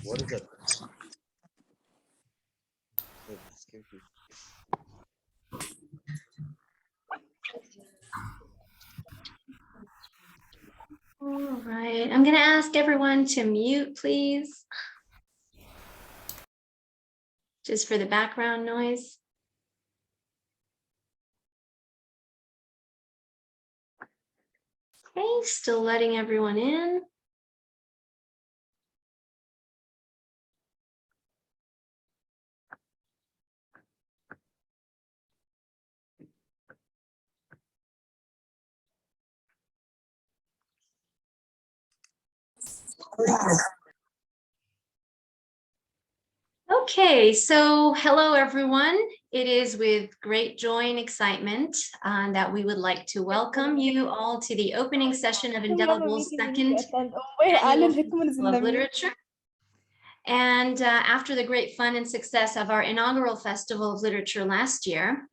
What is that? All right, I'm going to ask everyone to mute, please, just for the background noise. Okay, still letting everyone in. Okay, so hello everyone. It is with great joy and excitement that we would like to welcome you all to the opening session of Indelible's second annual Festival of Literature. And after the great fun and success of our inaugural Festival of Literature last year,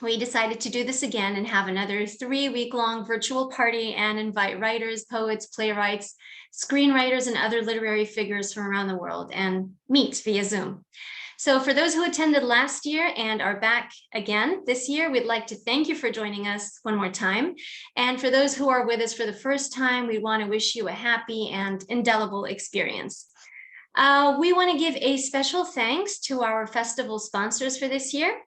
we decided to do this again and have another 3-week-long virtual party and invite writers, poets, playwrights, screenwriters, and other literary figures from around the world and meet via Zoom. So for those who attended last year and are back again this year, we'd like to thank you for joining us one more time. And for those who are with us for the first time, we want to wish you a happy and indelible experience. We want to give a special thanks to our festival sponsors for this year.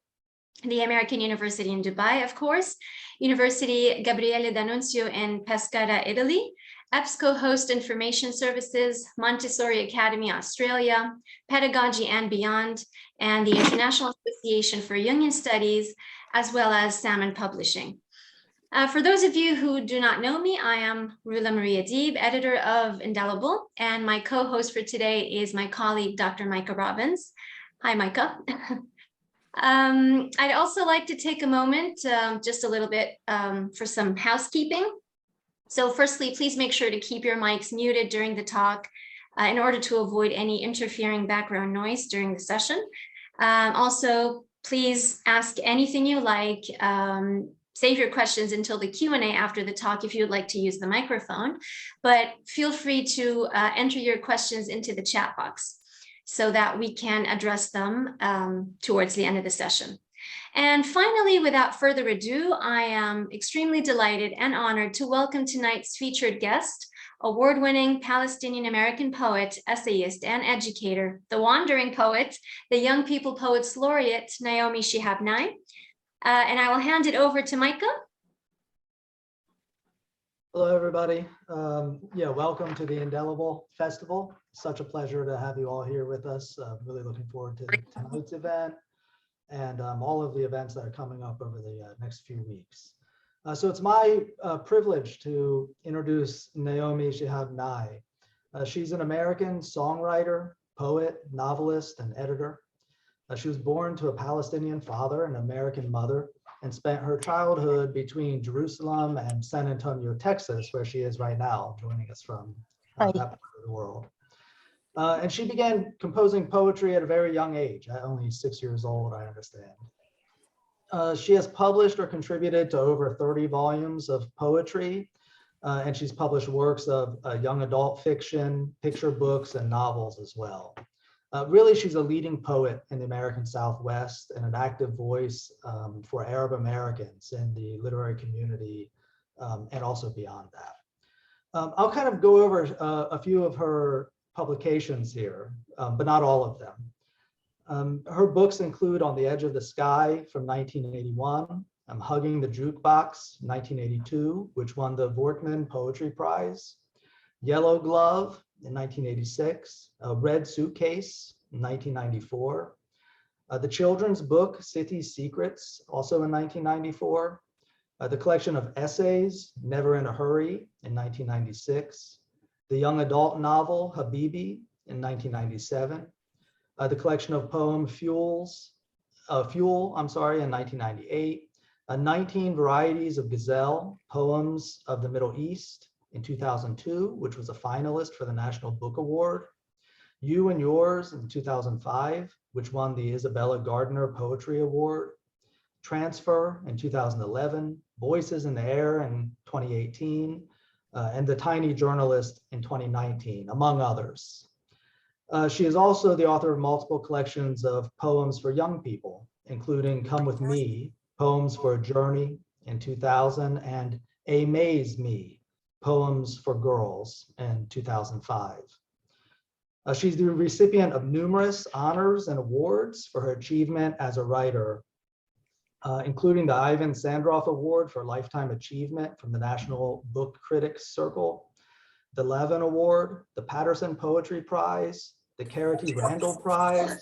The American University in Dubai, of course, University Gabriele D'Annunzio in Pescara, Italy, EBSCO Host Information Services, Montessori Academy, Australia, Pedagogy and Beyond, and the International Association for Jungian Studies, as well as Salmon Publishing. For those of you who do not know me, I am Roula-Maria, editor of Indelible, and my co-host for today is my colleague, Dr. Micah Robbins. Hi, Micah. I'd also like to take a moment, just a little bit, for some housekeeping. So firstly, please make sure to keep your mics muted during the talk in order to avoid any interfering background noise during the session. Also, please ask anything you like. Save your questions until the Q&A after the talk if you would like to use the microphone, but feel free to enter your questions into the chat box so that we can address them towards the end of the session. And finally, without further ado, I am extremely delighted and honored to welcome tonight's featured guest, award-winning Palestinian-American poet, essayist, and educator, the wandering poet, the Young People Poets Laureate, Naomi Shihab Nye. And I will hand it over to Micah. Hello, everybody. Welcome to the Indelible Festival. Such a pleasure to have you all here with us. Really looking forward to tonight's event and all of the events that are coming up over the next few weeks. So it's my privilege to introduce Naomi Shihab Nye. She's an American songwriter, poet, novelist, and editor. She was born to a Palestinian father and American mother, and spent her childhood between Jerusalem and San Antonio, Texas, where she is right now, joining us from that part of the world. And she began composing poetry at a very young age, at only 6 years old, I understand. She has published or contributed to over 30 volumes of poetry, and she's published works of young adult fiction, picture books, and novels as well. Really, she's a leading poet in the American Southwest and an active voice for Arab Americans in the literary community and also beyond that. I'll kind of go over a few of her publications here, but not all of them. Her books include On the Edge of the Sky from 1981, Hugging the Jukebox, 1982, which won the Vorkman Poetry Prize, Yellow Glove in 1986, Red Suitcase in 1994, the children's book City Secrets, also in 1994, the collection of essays Never in a Hurry in 1996, the young adult novel Habibi in 1997, the collection of poem Fuel in 1998, 19 Varieties of Gazelle, Poems of the Middle East in 2002, which was a finalist for the National Book Award, You and Yours in 2005, which won the Isabella Gardner Poetry Award, Transfer in 2011, Voices in the Air in 2018, and The Tiny Journalist in 2019, among others. She is also the author of multiple collections of poems for young people, including Come With Me, Poems for a Journey in 2000, and Amaze Me, Poems for Girls in 2005. She's the recipient of numerous honors and awards for her achievement as a writer, including the Ivan Sandroff Award for Lifetime Achievement from the National Book Critics Circle, the Levin Award, the Patterson Poetry Prize, the Cara T. Randall Prize,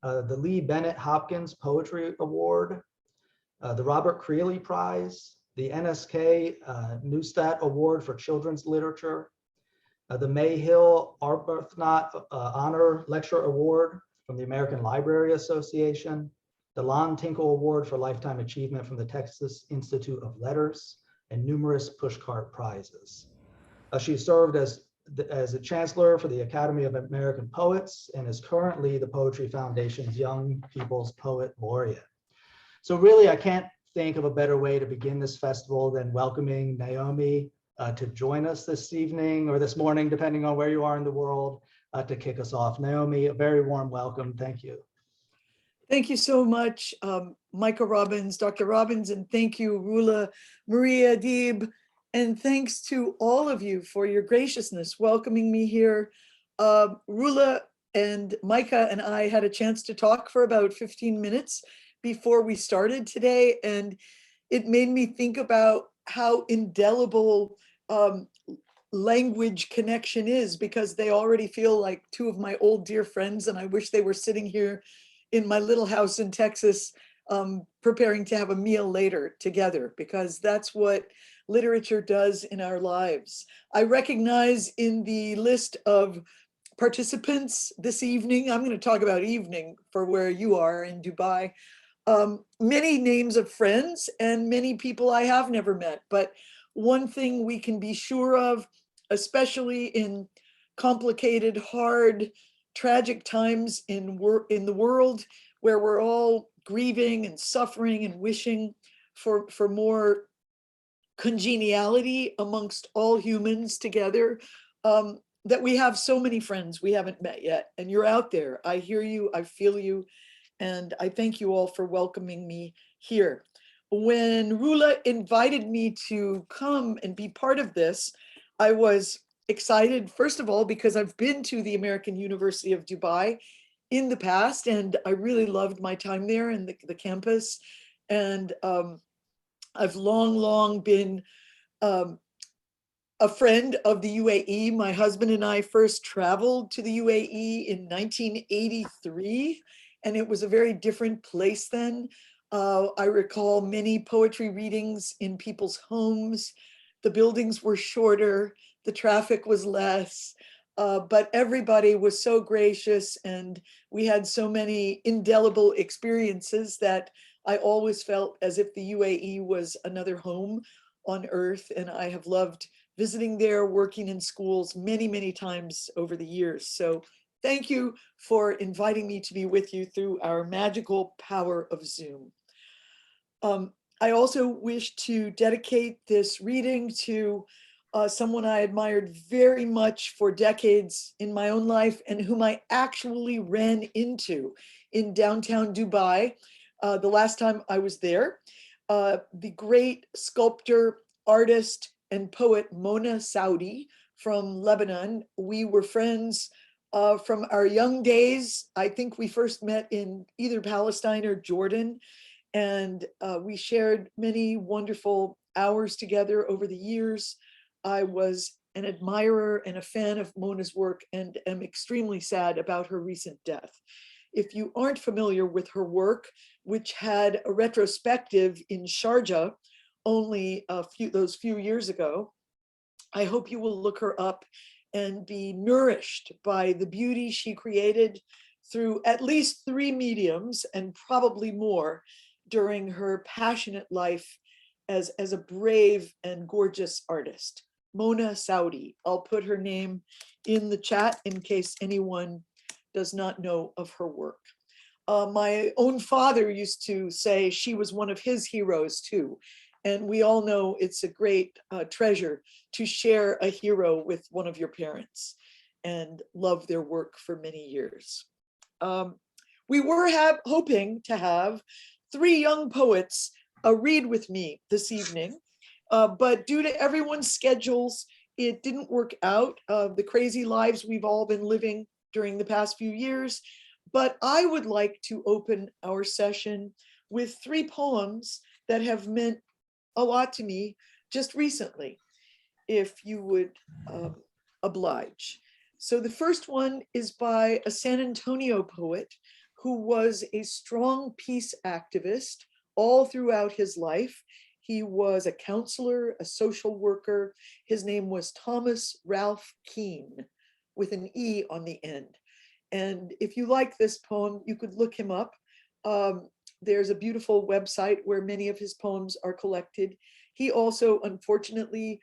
the Lee Bennett Hopkins Poetry Award, the Robert Creeley Prize, the NSK Neustadt Award for Children's Literature, the Mayhill Arbuthnot Honor Lecture Award from the American Library Association, the Lon Tinkle Award for Lifetime Achievement from the Texas Institute of Letters, and numerous pushcart prizes. She served as a chancellor for the Academy of American Poets and is currently the Poetry Foundation's Young People's Poet Laureate. So really, I can't think of a better way to begin this festival than welcoming Naomi to join us this evening or this morning, depending on where you are in the world, to kick us off. Naomi, a very warm welcome. Thank you. Thank you so much, Micah Robbins, Dr. Robbins, and thank you, Roula-Maria Deeb, and thanks to all of you for your graciousness welcoming me here. Roula and Micah and I had a chance to talk for about 15 minutes before we started today, and it made me think about how indelible language connection is, because they already feel like two of my old dear friends, and I wish they were sitting here in my little house in Texas, preparing to have a meal later together, because that's what literature does in our lives. I recognize in the list of participants this evening, I'm going to talk about evening for where you are in Dubai, many names of friends and many people I have never met. But one thing we can be sure of, especially in complicated, hard, tragic times in the world where we're all grieving and suffering and wishing for more congeniality amongst all humans together, that we have so many friends we haven't met yet. And you're out there. I hear you, I feel you, and I thank you all for welcoming me here. When Roula invited me to come and be part of this, I was excited, first of all, because I've been to the American University of Dubai in the past, and I really loved my time there and the campus. And I've long been a friend of the UAE. My husband and I first traveled to the UAE in 1983, and it was a very different place then. I recall many poetry readings in people's homes. The buildings were shorter, the traffic was less, but everybody was so gracious, and we had so many indelible experiences that I always felt as if the UAE was another home on earth. And I have loved visiting there, working in schools many times over the years. So thank you for inviting me to be with you through our magical power of Zoom. I also wish to dedicate this reading to someone I admired very much for decades in my own life, and whom I actually ran into in downtown Dubai the last time I was there. The great sculptor, artist, and poet Mona Saudi from Lebanon. We were friends from our young days. I think we first met in either Palestine or Jordan, and we shared many wonderful hours together over the years. I was an admirer and a fan of Mona's work, and am extremely sad about her recent death. If you aren't familiar with her work, which had a retrospective in Sharjah only those few years ago, I hope you will look her up and be nourished by the beauty she created through at least 3 mediums, and probably more, during her passionate life as a brave and gorgeous artist. Mona Saudi. I'll put her name in the chat in case anyone does not know of her work. My own father used to say she was one of his heroes too. And we all know it's a great treasure to share a hero with one of your parents. and loved their work for many years. We were hoping to have 3 young poets read with me this evening, but due to everyone's schedules, it didn't work out. The crazy lives we've all been living during the past few years. But I would like to open our session with 3 poems that have meant a lot to me just recently, if you would oblige. So the first one is by a San Antonio poet who was a strong peace activist all throughout his life. He was a counselor, a social worker. His name was Thomas Ralph Keene, with an E on the end. And if you like this poem, you could look him up. There's a beautiful website where many of his poems are collected. He also, unfortunately,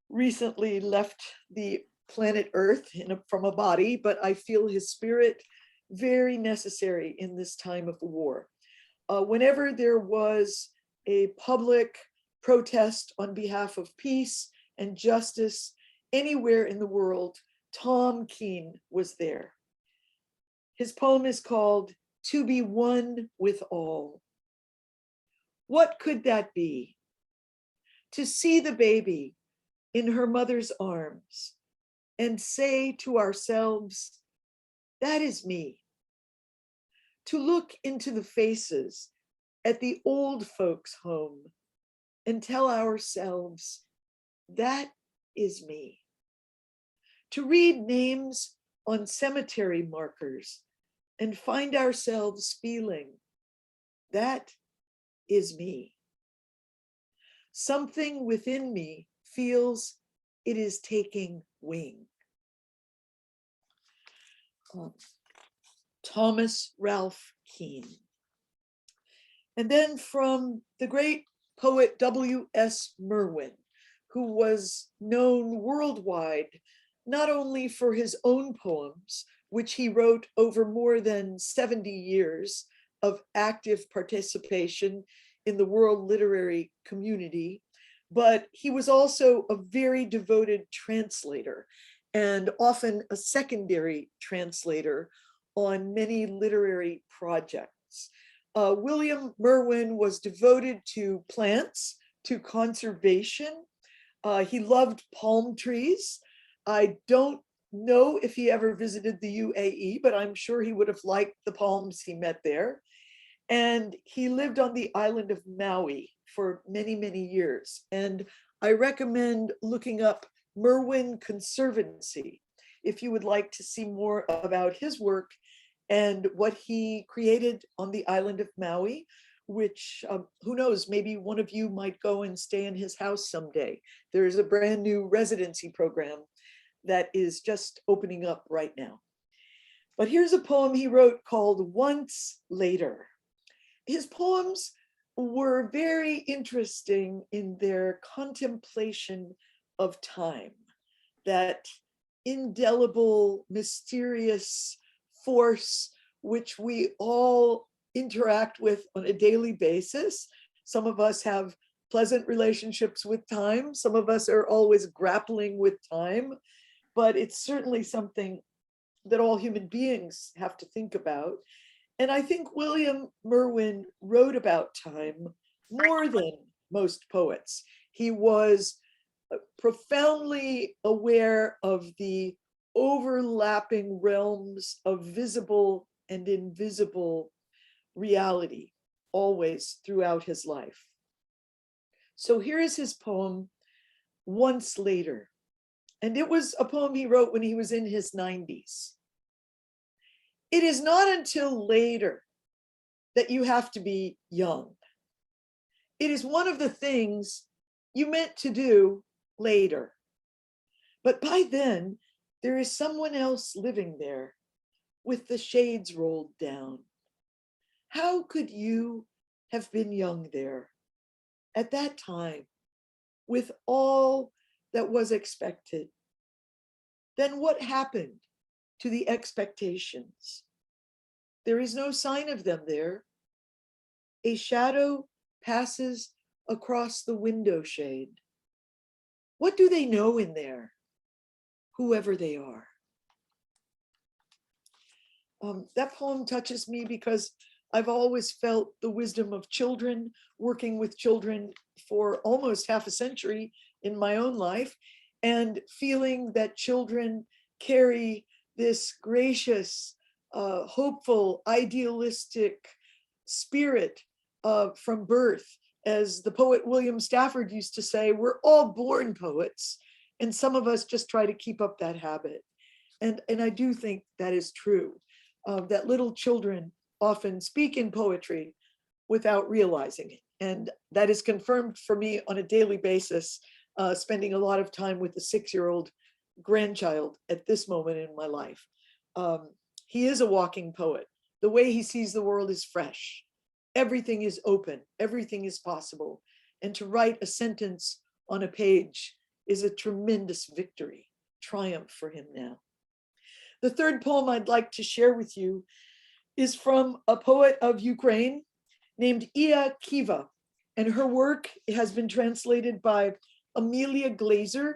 recently left the planet Earth from a body, but I feel his spirit very necessary in this time of war. Whenever there was a public protest on behalf of peace and justice anywhere in the world, Tom Keene was there. His poem is called "To Be One with All." What could that be? To see the baby in her mother's arms and say to ourselves, that is me. To look into the faces at the old folks' home and tell ourselves, that is me. To read names on cemetery markers and find ourselves feeling, that is me. Something within me feels it is taking wing. Thomas Ralph Keene. And then from the great poet W.S. Merwin, who was known worldwide, not only for his own poems, which he wrote over more than 70 years of active participation in the world literary community, but he was also a very devoted translator and often a secondary translator on many literary projects. William Merwin was devoted to plants, to conservation. He loved palm trees. I don't know if he ever visited the UAE, but I'm sure he would have liked the palms he met there. And he lived on the island of Maui for many, many years. And I recommend looking up Merwin Conservancy if you would like to see more about his work and what he created on the island of Maui, which who knows, maybe one of you might go and stay in his house someday. There is a brand new residency program that is just opening up right now. But here's a poem he wrote called Once Later. His poems were very interesting in their contemplation of time, that indelible, mysterious force which we all interact with on a daily basis. Some of us have pleasant relationships with time. Some of us are always grappling with time, but it's certainly something that all human beings have to think about. And I think William Merwin wrote about time more than most poets. He was profoundly aware of the overlapping realms of visible and invisible reality, always throughout his life. So here is his poem, Once Later. And it was a poem he wrote when he was in his 90s. It is not until later that you have to be young. It is one of the things you meant to do later. But by then, there is someone else living there with the shades rolled down. How could you have been young there at that time with all that was expected? Then what happened to the expectations? There is no sign of them there. A shadow passes across the window shade. What do they know in there, whoever they are? That poem touches me because I've always felt the wisdom of children, working with children for almost half a century in my own life, and feeling that children carry this gracious, hopeful, idealistic spirit from birth. As the poet William Stafford used to say, we're all born poets, and some of us just try to keep up that habit. And I do think that is true, that little children often speak in poetry without realizing it. And that is confirmed for me on a daily basis, spending a lot of time with a 6-year-old grandchild at this moment in my life. He is a walking poet. The way he sees the world is fresh. Everything is open, everything is possible. And to write a sentence on a page is a tremendous victory, triumph for him now. The third poem I'd like to share with you is from a poet of Ukraine named Iya Kiva, and her work has been translated by Amelia Glazer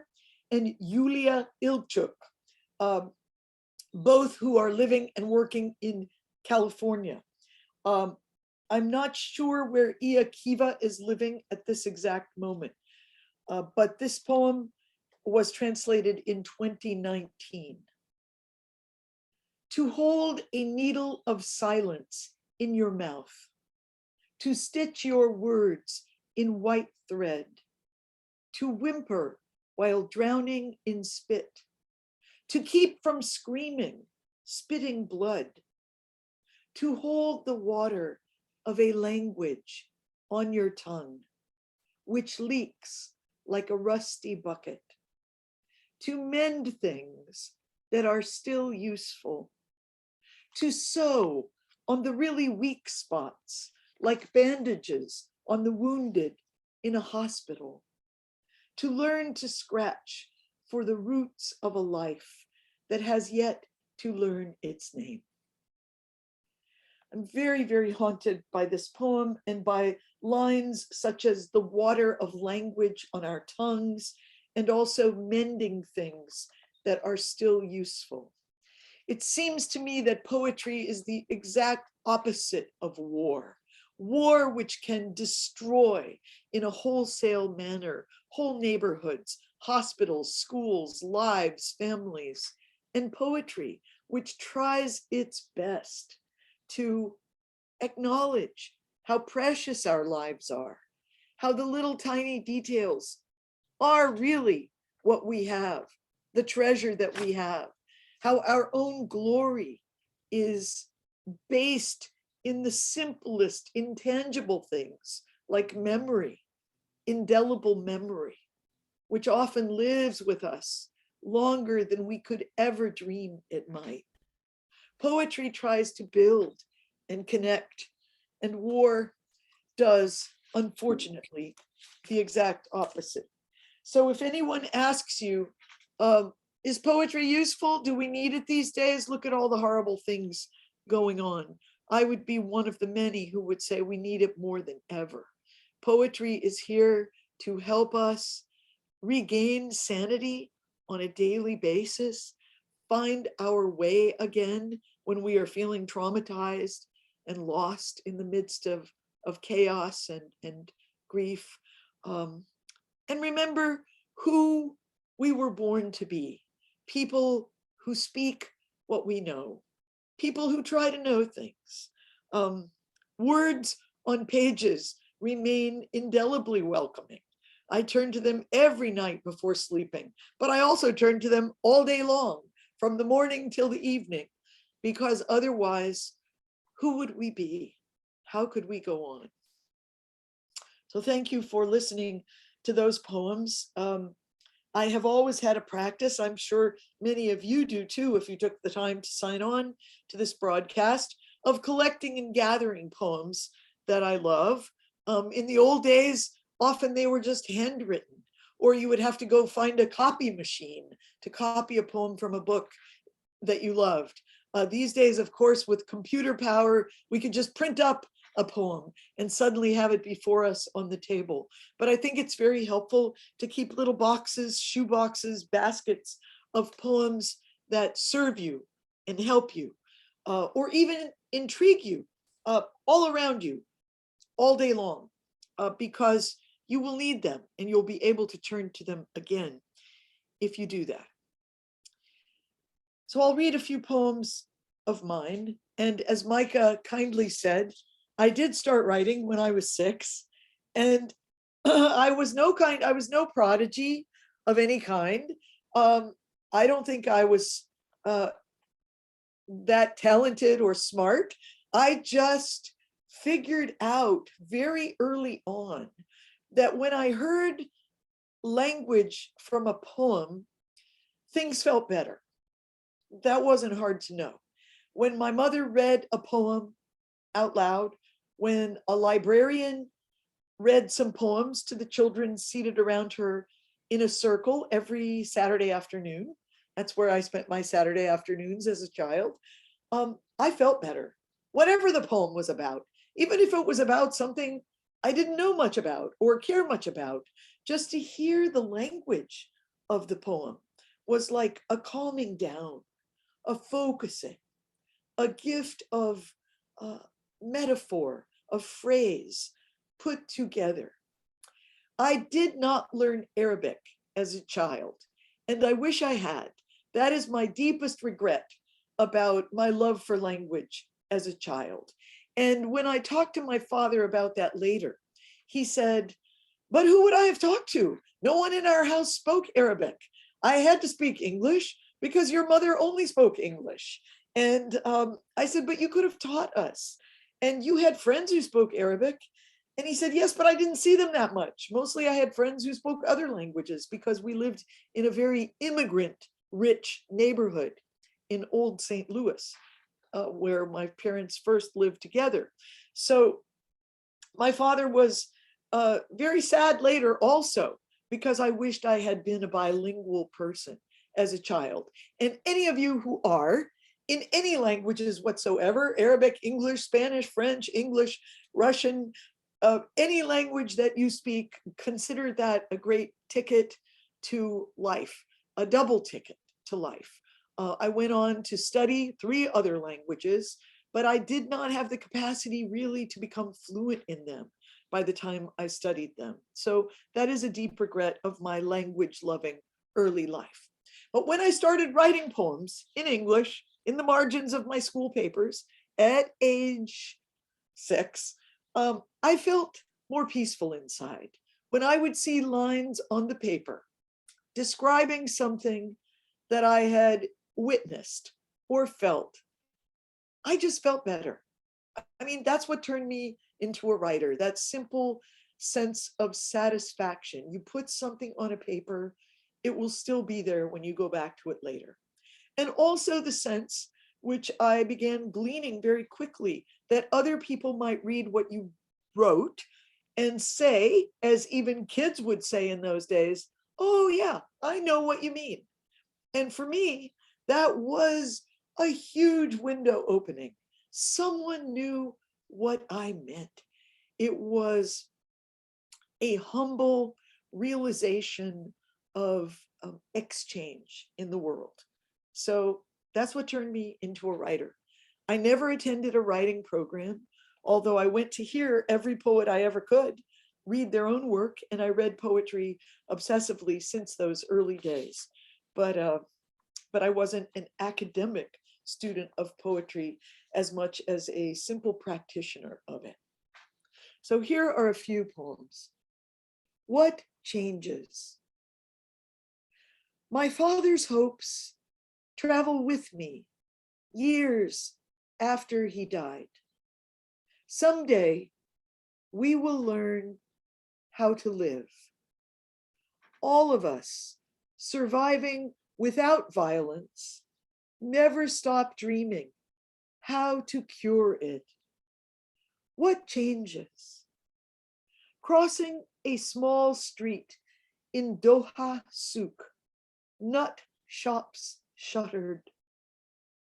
and Yulia Ilchuk, both who are living and working in California. I'm not sure where Iya Kiva is living at this exact moment, but this poem was translated in 2019. To hold a needle of silence in your mouth, to stitch your words in white thread, to whimper while drowning in spit, to keep from screaming, spitting blood, to hold the water of a language on your tongue, which leaks like a rusty bucket, to mend things that are still useful, to sew on the really weak spots, like bandages on the wounded in a hospital, to learn to scratch for the roots of a life that has yet to learn its name. I'm very, very haunted by this poem and by lines such as the water of language on our tongues, and also mending things that are still useful. It seems to me that poetry is the exact opposite of war. War which can destroy in a wholesale manner whole neighborhoods, hospitals, schools, lives, families, and poetry which tries its best to acknowledge how precious our lives are, how the little tiny details are really what we have, the treasure that we have, how our own glory is based in the simplest intangible things like memory, indelible memory, which often lives with us longer than we could ever dream it might. Poetry tries to build and connect, and war does, unfortunately, the exact opposite. So if anyone asks you, is poetry useful? Do we need it these days? Look at all the horrible things going on. I would be one of the many who would say we need it more than ever. Poetry is here to help us regain sanity on a daily basis, find our way again when we are feeling traumatized and lost in the midst of chaos and grief. And remember who we were born to be. People who speak what we know, people who try to know things. Words on pages remain indelibly welcoming. I turn to them every night before sleeping, but I also turn to them all day long, from the morning till the evening, because otherwise, who would we be? How could we go on? So thank you for listening to those poems. I have always had a practice, I'm sure many of you do too, if you took the time to sign on to this broadcast, of collecting and gathering poems that I love. In the old days, often they were just handwritten, or you would have to go find a copy machine to copy a poem from a book that you loved. These days, of course, with computer power, we could just print up a poem and suddenly have it before us on the table. But I think it's very helpful to keep little boxes, shoe boxes, baskets of poems that serve you and help you. or even intrigue you all around you all day long, because you will need them and you'll be able to turn to them again if you do that. So I'll read a few poems of mine. And as Micah kindly said, I did start writing when I was 6, and I was no prodigy of any kind. I don't think I was that talented or smart. I just figured out very early on that when I heard language from a poem, things felt better. That wasn't hard to know. When my mother read a poem out loud, when a librarian read some poems to the children seated around her in a circle every Saturday afternoon, that's where I spent my Saturday afternoons as a child, I felt better. Whatever the poem was about, even if it was about something I didn't know much about or care much about, just to hear the language of the poem was like a calming down, a focusing, a gift of metaphor, of phrase put together. I did not learn Arabic as a child, and I wish I had. That is my deepest regret about my love for language as a child. And when I talked to my father about that later, he said, but who would I have talked to? No one in our house spoke Arabic. I had to speak English because your mother only spoke English. And I said, but you could have taught us. And you had friends who spoke Arabic. And he said, yes, but I didn't see them that much. Mostly I had friends who spoke other languages because we lived in a very immigrant rich neighborhood in Old St. Louis, where my parents first lived together. So my father was very sad later also, because I wished I had been a bilingual person as a child. And any of you who are in any languages whatsoever, Arabic, English, Spanish, French, English, Russian, any language that you speak, consider that a great ticket to life, a double ticket to life. I went on to study 3 other languages, but I did not have the capacity really to become fluent in them by the time I studied them. So that is a deep regret of my language loving early life. But when I started writing poems in English in the margins of my school papers at age 6, I felt more peaceful inside. When I would see lines on the paper describing something that I had witnessed or felt, I just felt better. I mean, that's what turned me into a writer, that simple sense of satisfaction. You put something on a paper, it will still be there when you go back to it later. And also the sense, which I began gleaning very quickly, that other people might read what you wrote and say, as even kids would say in those days, oh yeah, I know what you mean. And for me, that was a huge window opening. Someone knew what I meant. It was a humble realization of exchange in the world. So that's what turned me into a writer. I never attended a writing program, although I went to hear every poet I ever could read their own work, and I read poetry obsessively since those early days. But I wasn't an academic student of poetry as much as a simple practitioner of it. So here are a few poems. What changes? My father's hopes travel with me years after he died. Someday we will learn how to live. All of us surviving without violence never stop dreaming how to cure it. What changes? Crossing a small street in Doha Souk, nut shops shuttered.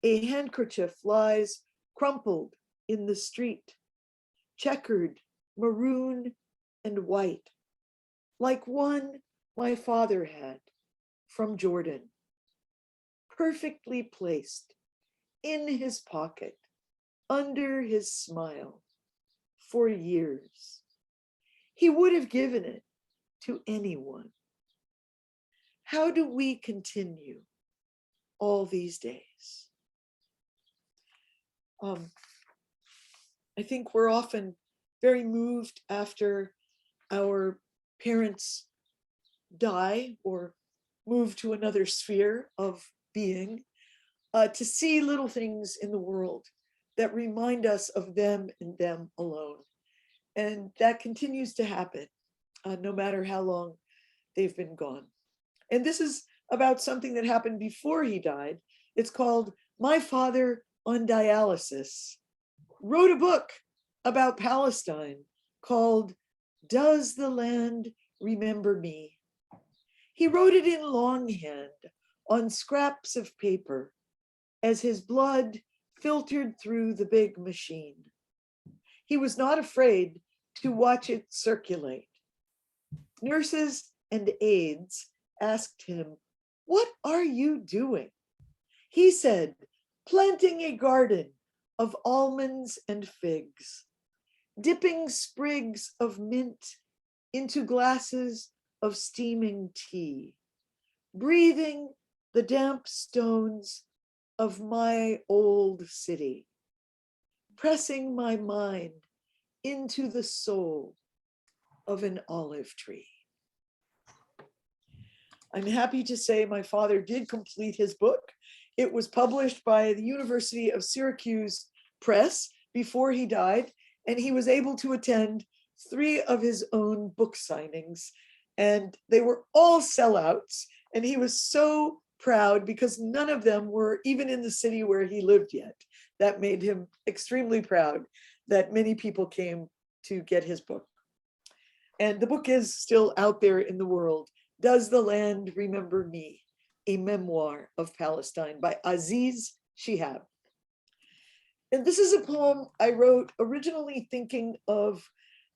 A handkerchief lies crumpled in the street, checkered, maroon and white, like one my father had from Jordan, perfectly placed in his pocket, under his smile, for years. He would have given it to anyone. How do we continue all these days? I think we're often very moved after our parents die or move to another sphere of being, to see little things in the world that remind us of them and them alone. And that continues to happen, no matter how long they've been gone. And this is about something that happened before he died. It's called My Father on Dialysis wrote a book about Palestine called Does the Land Remember Me? He wrote it in longhand on scraps of paper as his blood filtered through the big machine. He was not afraid to watch it circulate. Nurses and aides asked him, "What are you doing?" He said, "Planting a garden of almonds and figs, dipping sprigs of mint into glasses of steaming tea, breathing the damp stones of my old city, pressing my mind into the soul of an olive tree." I'm happy to say my father did complete his book. It was published by the University of Syracuse Press before he died, and he was able to attend 3 of his own book signings, and they were all sellouts. And he was so proud because none of them were even in the city where he lived yet. That made him extremely proud that many people came to get his book. And the book is still out there in the world. Does the Land Remember Me? A Memoir of Palestine by Aziz Shihab. And this is a poem I wrote originally thinking of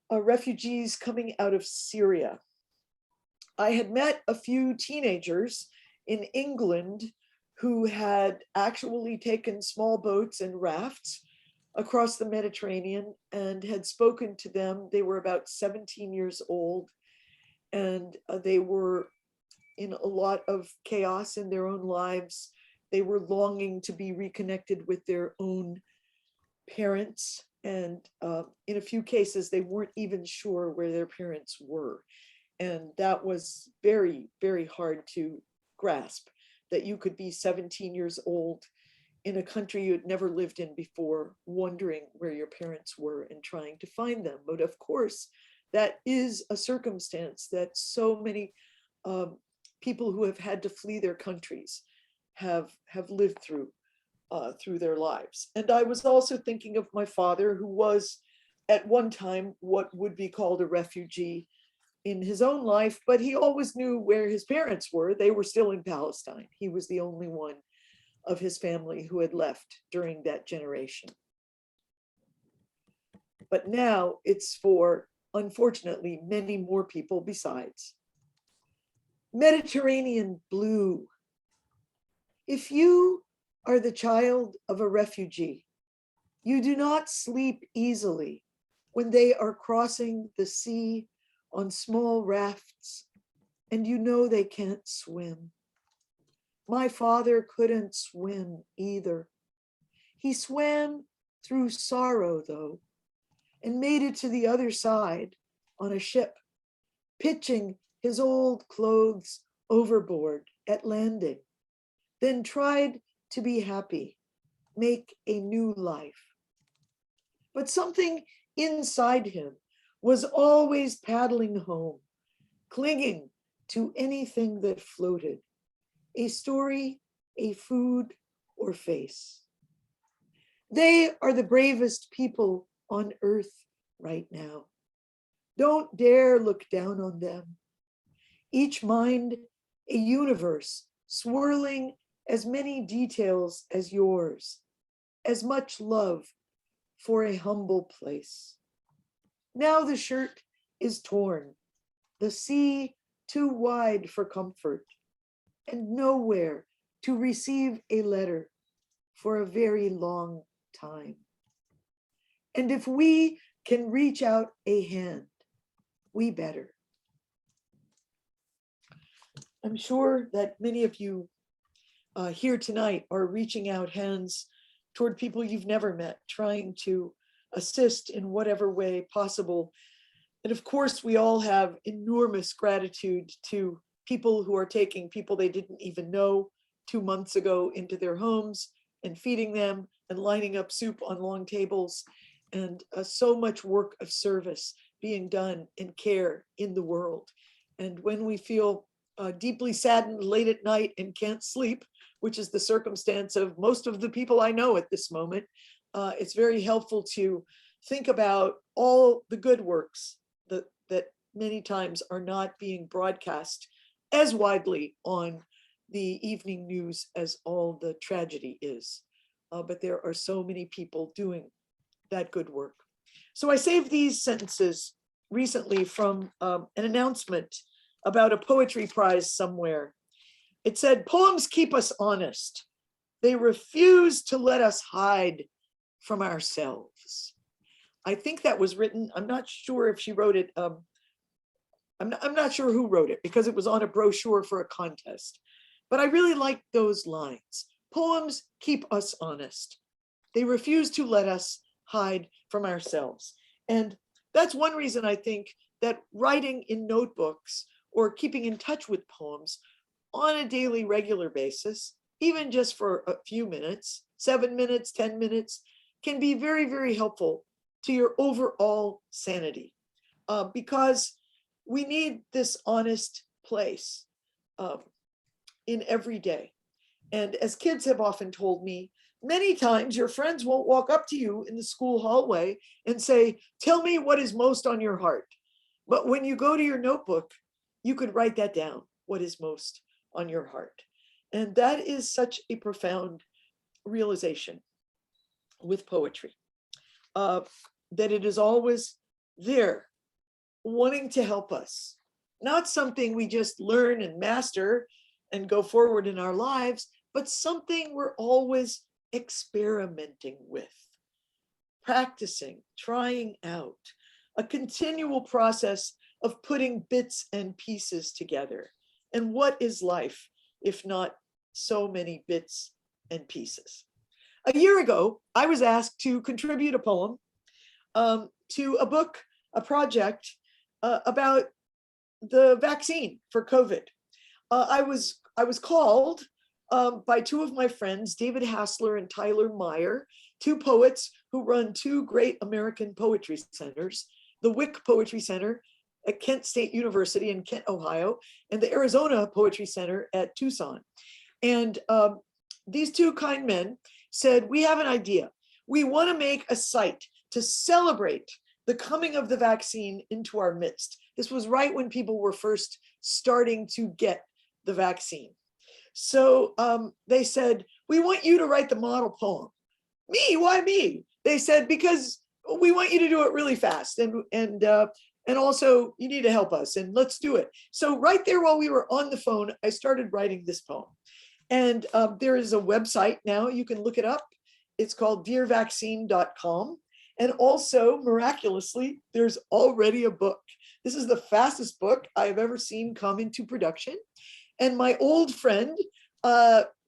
refugees coming out of Syria. I had met a few teenagers in England who had actually taken small boats and rafts across the Mediterranean and had spoken to them. They were about 17 years old, and they were in a lot of chaos in their own lives. They were longing to be reconnected with their own parents. And in a few cases, they weren't even sure where their parents were. And that was very, very hard to grasp, that you could be 17 years old in a country you had never lived in before, wondering where your parents were and trying to find them. But of course, that is a circumstance that so many people who have had to flee their countries have lived through their lives. And I was also thinking of my father, who was at one time what would be called a refugee in his own life, but he always knew where his parents were. They were still in Palestine. He was the only one of his family who had left during that generation. But now it's for, unfortunately, many more people besides. Mediterranean blue. If you are the child of a refugee, you do not sleep easily when they are crossing the sea on small rafts, and you know they can't swim. My father couldn't swim either. He swam through sorrow, though, and made it to the other side on a ship, pitching his old clothes overboard at landing, then tried to be happy, make a new life. But something inside him was always paddling home, clinging to anything that floated, a story, a food, or face. They are the bravest people on earth right now. Don't dare look down on them. Each mind, a universe swirling as many details as yours, as much love for a humble place. Now the shirt is torn, the sea too wide for comfort, and nowhere to receive a letter for a very long time. And if we can reach out a hand, we better. I'm sure that many of you here tonight are reaching out hands toward people you've never met, trying to assist in whatever way possible. And of course, we all have enormous gratitude to people who are taking people they didn't even know 2 months ago into their homes and feeding them and lining up soup on long tables, and so much work of service being done and care in the world. And when we feel deeply saddened late at night and can't sleep, which is the circumstance of most of the people I know at this moment, it's very helpful to think about all the good works that many times are not being broadcast as widely on the evening news as all the tragedy is. But there are so many people doing that good work. So I saved these sentences recently from an announcement about a poetry prize somewhere. It said, "Poems keep us honest. They refuse to let us hide from ourselves." I think that was written, I'm not sure if she wrote it, I'm not sure who wrote it because it was on a brochure for a contest. But I really like those lines. Poems keep us honest. They refuse to let us hide from ourselves. And that's one reason I think that writing in notebooks or keeping in touch with poems on a daily, regular basis, even just for a few minutes, 7 minutes, 10 minutes, can be very, very helpful to your overall sanity, because we need this honest place in every day. And as kids have often told me, many times your friends won't walk up to you in the school hallway and say, "Tell me what is most on your heart." But when you go to your notebook, you could write that down, what is most on your heart. And that is such a profound realization with poetry, that it is always there, wanting to help us, not something we just learn and master and go forward in our lives, but something we're always experimenting with, practicing, trying out, a continual process of putting bits and pieces together. And what is life if not so many bits and pieces? A year ago, I was asked to contribute a poem to a book, a project about the vaccine for COVID. I was called by two of my friends, David Hassler and Tyler Meyer, two poets who run two great American poetry centers, the Wick Poetry Center at Kent State University in Kent, Ohio, and the Arizona Poetry Center at Tucson. And these two kind men said, "We have an idea. We want to make a site to celebrate the coming of the vaccine into our midst." This was right when people were first starting to get the vaccine. So they said, "We want you to write the model poem." Me? Why me? They said, "Because we want you to do it really fast, and also you need to help us, and let's do it." So right there while we were on the phone, I started writing this poem. And there is a website now, you can look it up. It's called dearvaccine.com. And also, miraculously, there's already a book. This is the fastest book I have ever seen come into production. And my old friend,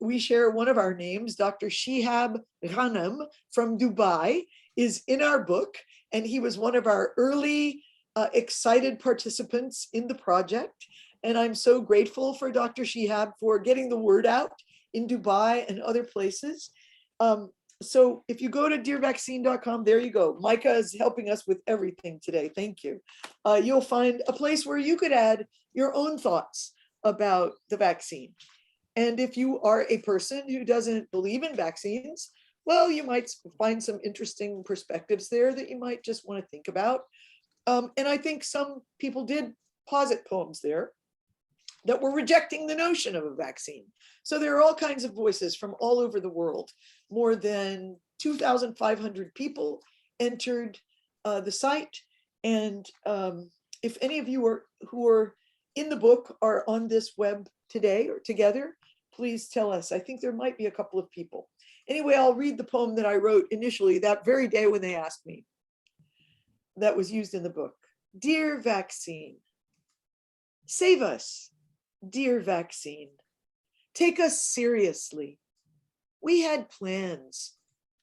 we share one of our names, Dr. Shihab Nye from Dubai, is in our book. And he was one of our early excited participants in the project. And I'm so grateful for Dr. Shihab for getting the word out in Dubai and other places. So if you go to dearvaccine.com, there you go. Micah is helping us with everything today. Thank you. You'll find a place where you could add your own thoughts about the vaccine. And if you are a person who doesn't believe in vaccines, well, you might find some interesting perspectives there that you might just want to think about. And I think some people did posit poems there that were rejecting the notion of a vaccine. So there are all kinds of voices from all over the world. More than 2,500 people entered the site. And if any of you who are in the book are on this web today or together, please tell us. I think there might be a couple of people. Anyway, I'll read the poem that I wrote initially that very day when they asked me, that was used in the book. Dear vaccine, save us, dear vaccine. Take us seriously. We had plans.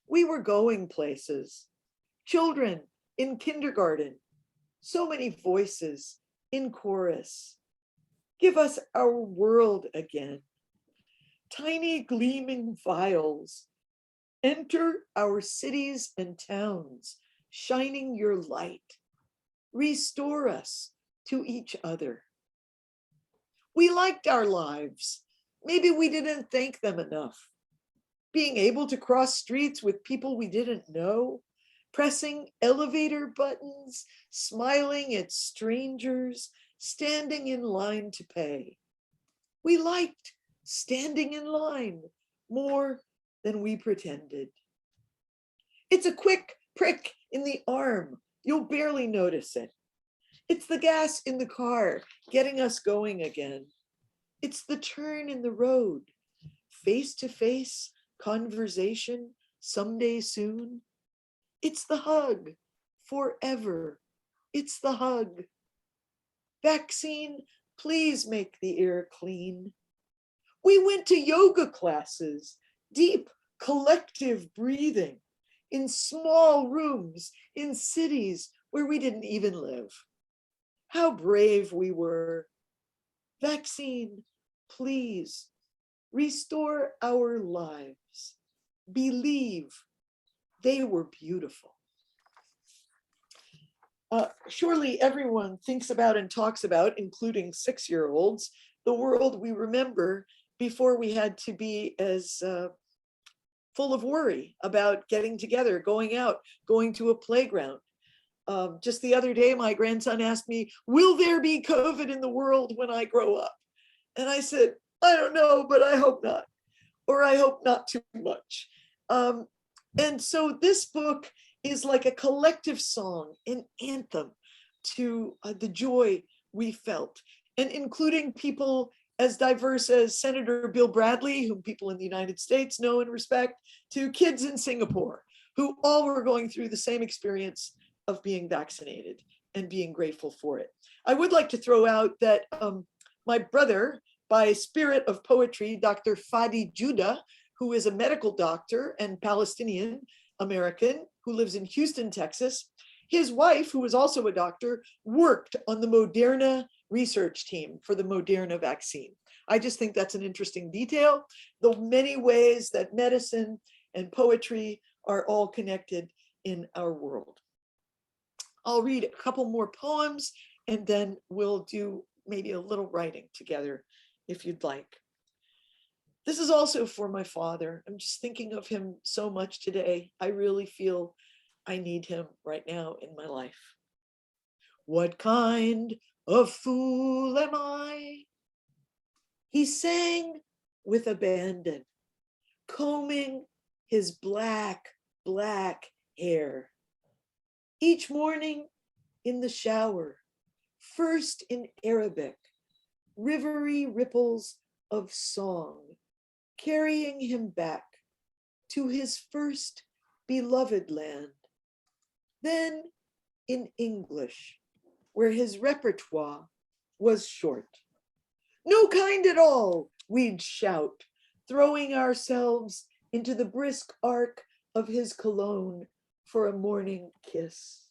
We were going places. Children in kindergarten. So many voices in chorus. Give us our world again. Tiny gleaming vials. Enter our cities and towns, shining your light. Restore us to each other. We liked our lives. Maybe we didn't thank them enough. Being able to cross streets with people we didn't know, pressing elevator buttons, smiling at strangers, standing in line to pay. We liked standing in line more than we pretended. It's a quick prick in the arm. You'll barely notice it. It's the gas in the car getting us going again. It's the turn in the road, face-to-face conversation someday soon. It's the hug forever. It's the hug. Vaccine, please make the air clean. We went to yoga classes, deep collective breathing in small rooms in cities where we didn't even live. How brave we were. Vaccine, please restore our lives. Believe they were beautiful. Surely everyone thinks about and talks about, including 6-year-olds, the world we remember before we had to be as full of worry about getting together, going out, going to a playground. Just the other day, my grandson asked me, will there be COVID in the world when I grow up? And I said, I don't know, but I hope not, or I hope not too much. And so this book is like a collective song, an anthem to the joy we felt, and including people as diverse as Senator Bill Bradley, whom people in the United States know and respect, to kids in Singapore, who all were going through the same experience of being vaccinated and being grateful for it. I would like to throw out that my brother, by spirit of poetry, Dr. Fadi Judah, who is a medical doctor and Palestinian American who lives in Houston, Texas, his wife, who was also a doctor, worked on the Moderna research team for the Moderna vaccine. I just think that's an interesting detail, the many ways that medicine and poetry are all connected in our world. I'll read a couple more poems and then we'll do maybe a little writing together if you'd like. This is also for my father. I'm just thinking of him so much today. I really feel I need him right now in my life. What kind of fool am I? He sang with abandon, combing his black hair. Each morning in the shower, first in Arabic, rivery ripples of song, carrying him back to his first beloved land. Then in English, where his repertoire was short. No kind at all, we'd shout, throwing ourselves into the brisk arc of his cologne for a morning kiss.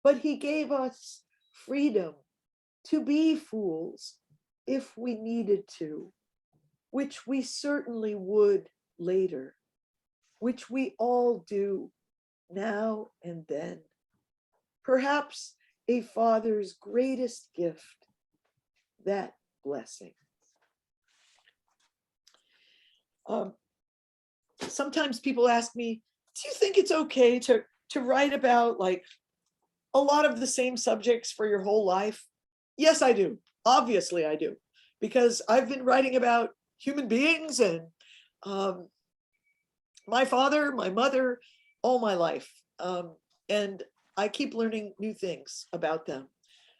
But he gave us freedom to be fools if we needed to, which we certainly would later, which we all do now and then. Perhaps a father's greatest gift, that blessing. Sometimes people ask me, do you think it's okay to write about like a lot of the same subjects for your whole life? Yes, I do. Obviously I do, because I've been writing about human beings and my father, my mother, all my life. And I keep learning new things about them.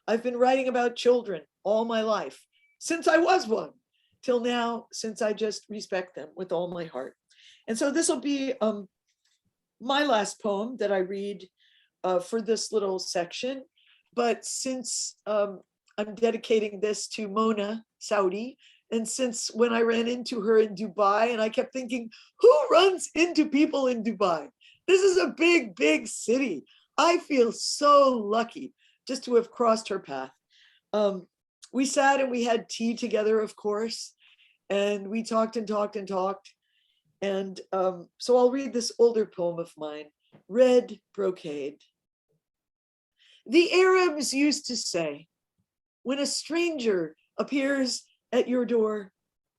I've been writing about children all my life, since I was one. till now, since I just respect them with all my heart. And so this will be my last poem that I read for this little section. But since I'm dedicating this to Mona Saudi, and since when I ran into her in Dubai, and I kept thinking, who runs into people in Dubai? This is a big, big city. I feel so lucky just to have crossed her path. We sat and we had tea together, of course, and we talked and talked and talked. And so I'll read this older poem of mine, Red Brocade. The Arabs used to say, when a stranger appears at your door,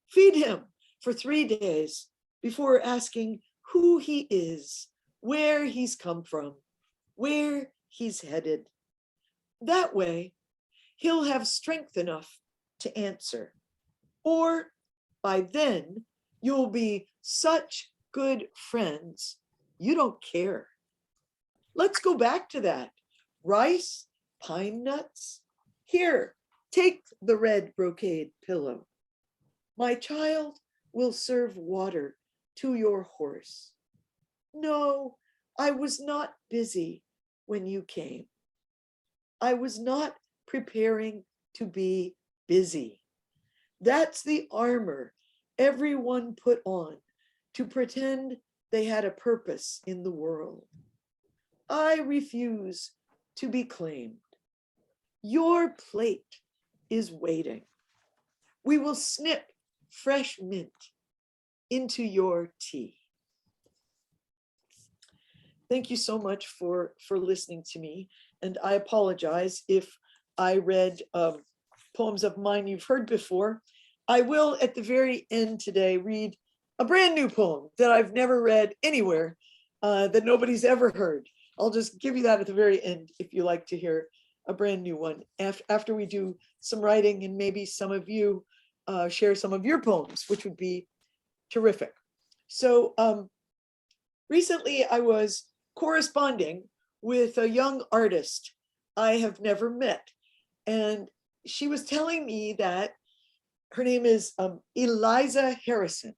feed him for 3 days before asking who he is, where he's come from, where he's headed. That way, he'll have strength enough to answer. Or by then, you'll be such good friends, you don't care. Let's go back to that. Rice, pine nuts. Here, take the red brocade pillow. My child will serve water to your horse. No, I was not busy when you came. I was not preparing to be busy. That's the armor everyone put on to pretend they had a purpose in the world. I refuse to be claimed. Your plate is waiting. We will snip fresh mint into your tea. Thank you so much for listening to me. And I apologize if I read poems of mine you've heard before. I will, at the very end today, read a brand new poem that I've never read anywhere, that nobody's ever heard. I'll just give you that at the very end if you like to hear a brand new one after we do some writing, and maybe some of you share some of your poems, which would be terrific. So recently I was corresponding with a young artist I have never met. And she was telling me that her name is Eliza Harrison.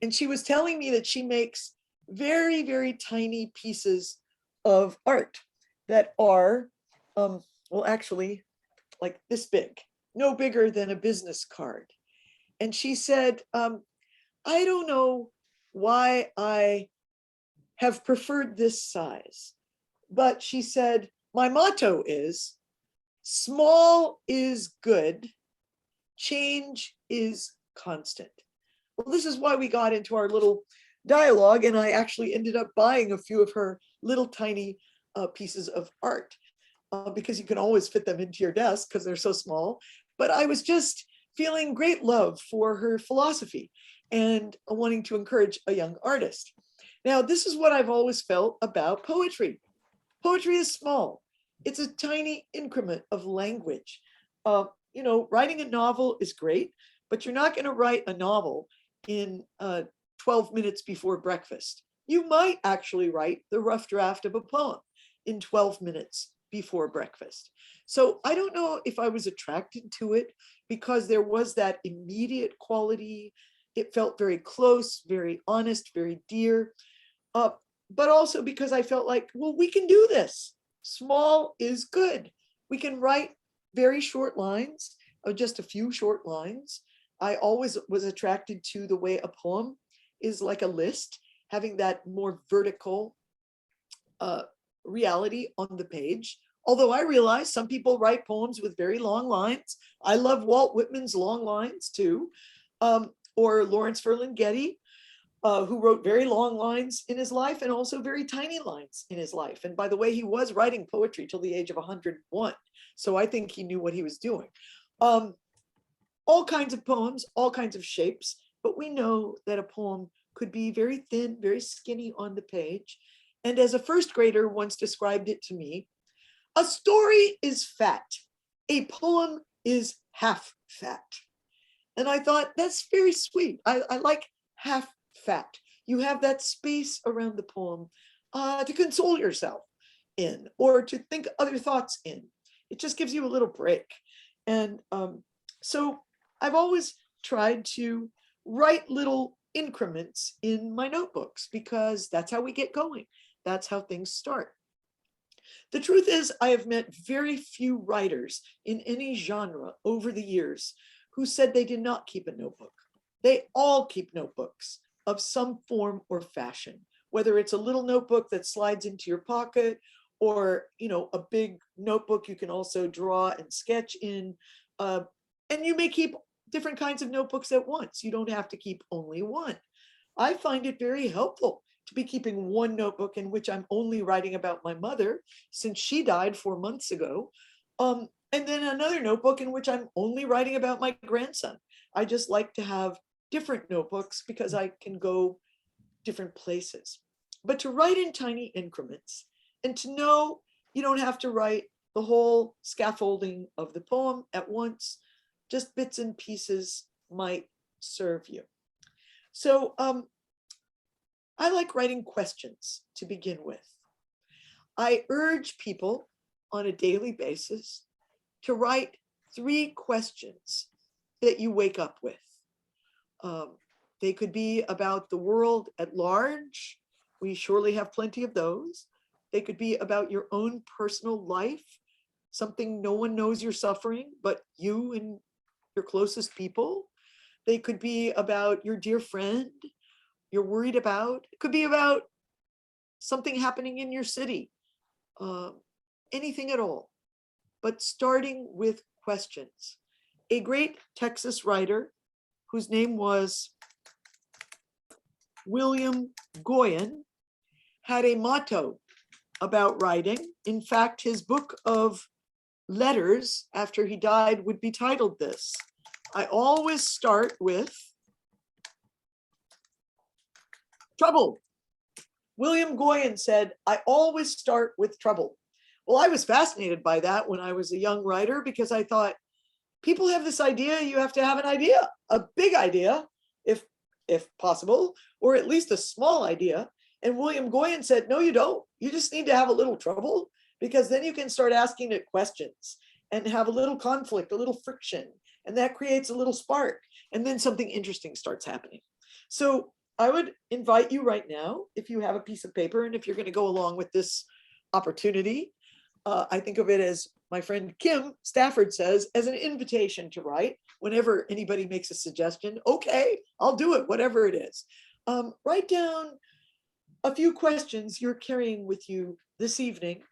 And she was telling me that she makes very, very tiny pieces of art that are, well, actually like this big, no bigger than a business card. And she said, I don't know why I have preferred this size, but she said, my motto is, small is good, change is constant. Well, this is why we got into our little dialogue, and I actually ended up buying a few of her little tiny pieces of art because you can always fit them into your desk because they're so small. But I was just feeling great love for her philosophy and wanting to encourage a young artist. Now, this is what I've always felt about poetry. Poetry is small. It's a tiny increment of language. You know, writing a novel is great, but you're not going to write a novel in 12 minutes before breakfast. You might actually write the rough draft of a poem in 12 minutes before breakfast. So I don't know if I was attracted to it because there was that immediate quality. It felt very close, very honest, very dear. But also because I felt like, well, we can do this. Small is good. We can write very short lines, or just a few short lines. I always was attracted to the way a poem is like a list, having that more vertical reality on the page. Although I realize some people write poems with very long lines. I love Walt Whitman's long lines too, or Lawrence Ferlinghetti, who wrote very long lines in his life and also very tiny lines in his life. And by the way, he was writing poetry till the age of 101. So I think he knew what he was doing. All kinds of poems, all kinds of shapes, but we know that a poem could be very thin, very skinny on the page. And as a first grader once described it to me, a story is fat. A poem is half fat. And I thought, that's very sweet. I like half fat. You have that space around the poem to console yourself in, or to think other thoughts in. It just gives you a little break. And so I've always tried to write little increments in my notebooks because that's how we get going. That's how things start. The truth is, I have met very few writers in any genre over the years who said they did not keep a notebook. They all keep notebooks of some form or fashion, whether it's a little notebook that slides into your pocket or, a big notebook you can also draw and sketch in. And you may keep different kinds of notebooks at once. You don't have to keep only one. I find it very helpful to be keeping one notebook in which I'm only writing about my mother since she died 4 months ago. And then another notebook in which I'm only writing about my grandson. I just like to have different notebooks because I can go different places. But to write in tiny increments and to know you don't have to write the whole scaffolding of the poem at once, just bits and pieces might serve you. So I like writing questions to begin with. I urge people on a daily basis to write 3 questions that you wake up with. They could be about the world at large. We surely have plenty of those. They could be about your own personal life, something no one knows you're suffering, but you and your closest people. They could be about your dear friend you're worried about. It could be about something happening in your city, anything at all, but starting with questions. A great Texas writer whose name was William Goyen had a motto about writing. In fact, his book of letters after he died would be titled this: I always start with trouble. William Goyen said, I always start with trouble. Well, I was fascinated by that when I was a young writer because I thought, people have this idea, you have to have an idea, a big idea, if possible, or at least a small idea. And William Goyen said, no, you don't. You just need to have a little trouble because then you can start asking it questions and have a little conflict, a little friction, and that creates a little spark. And then something interesting starts happening. So I would invite you right now, if you have a piece of paper and if you're going to go along with this opportunity, I think of it as my friend Kim Stafford says, as an invitation to write. Whenever anybody makes a suggestion, okay, I'll do it, whatever it is. Write down a few questions you're carrying with you this evening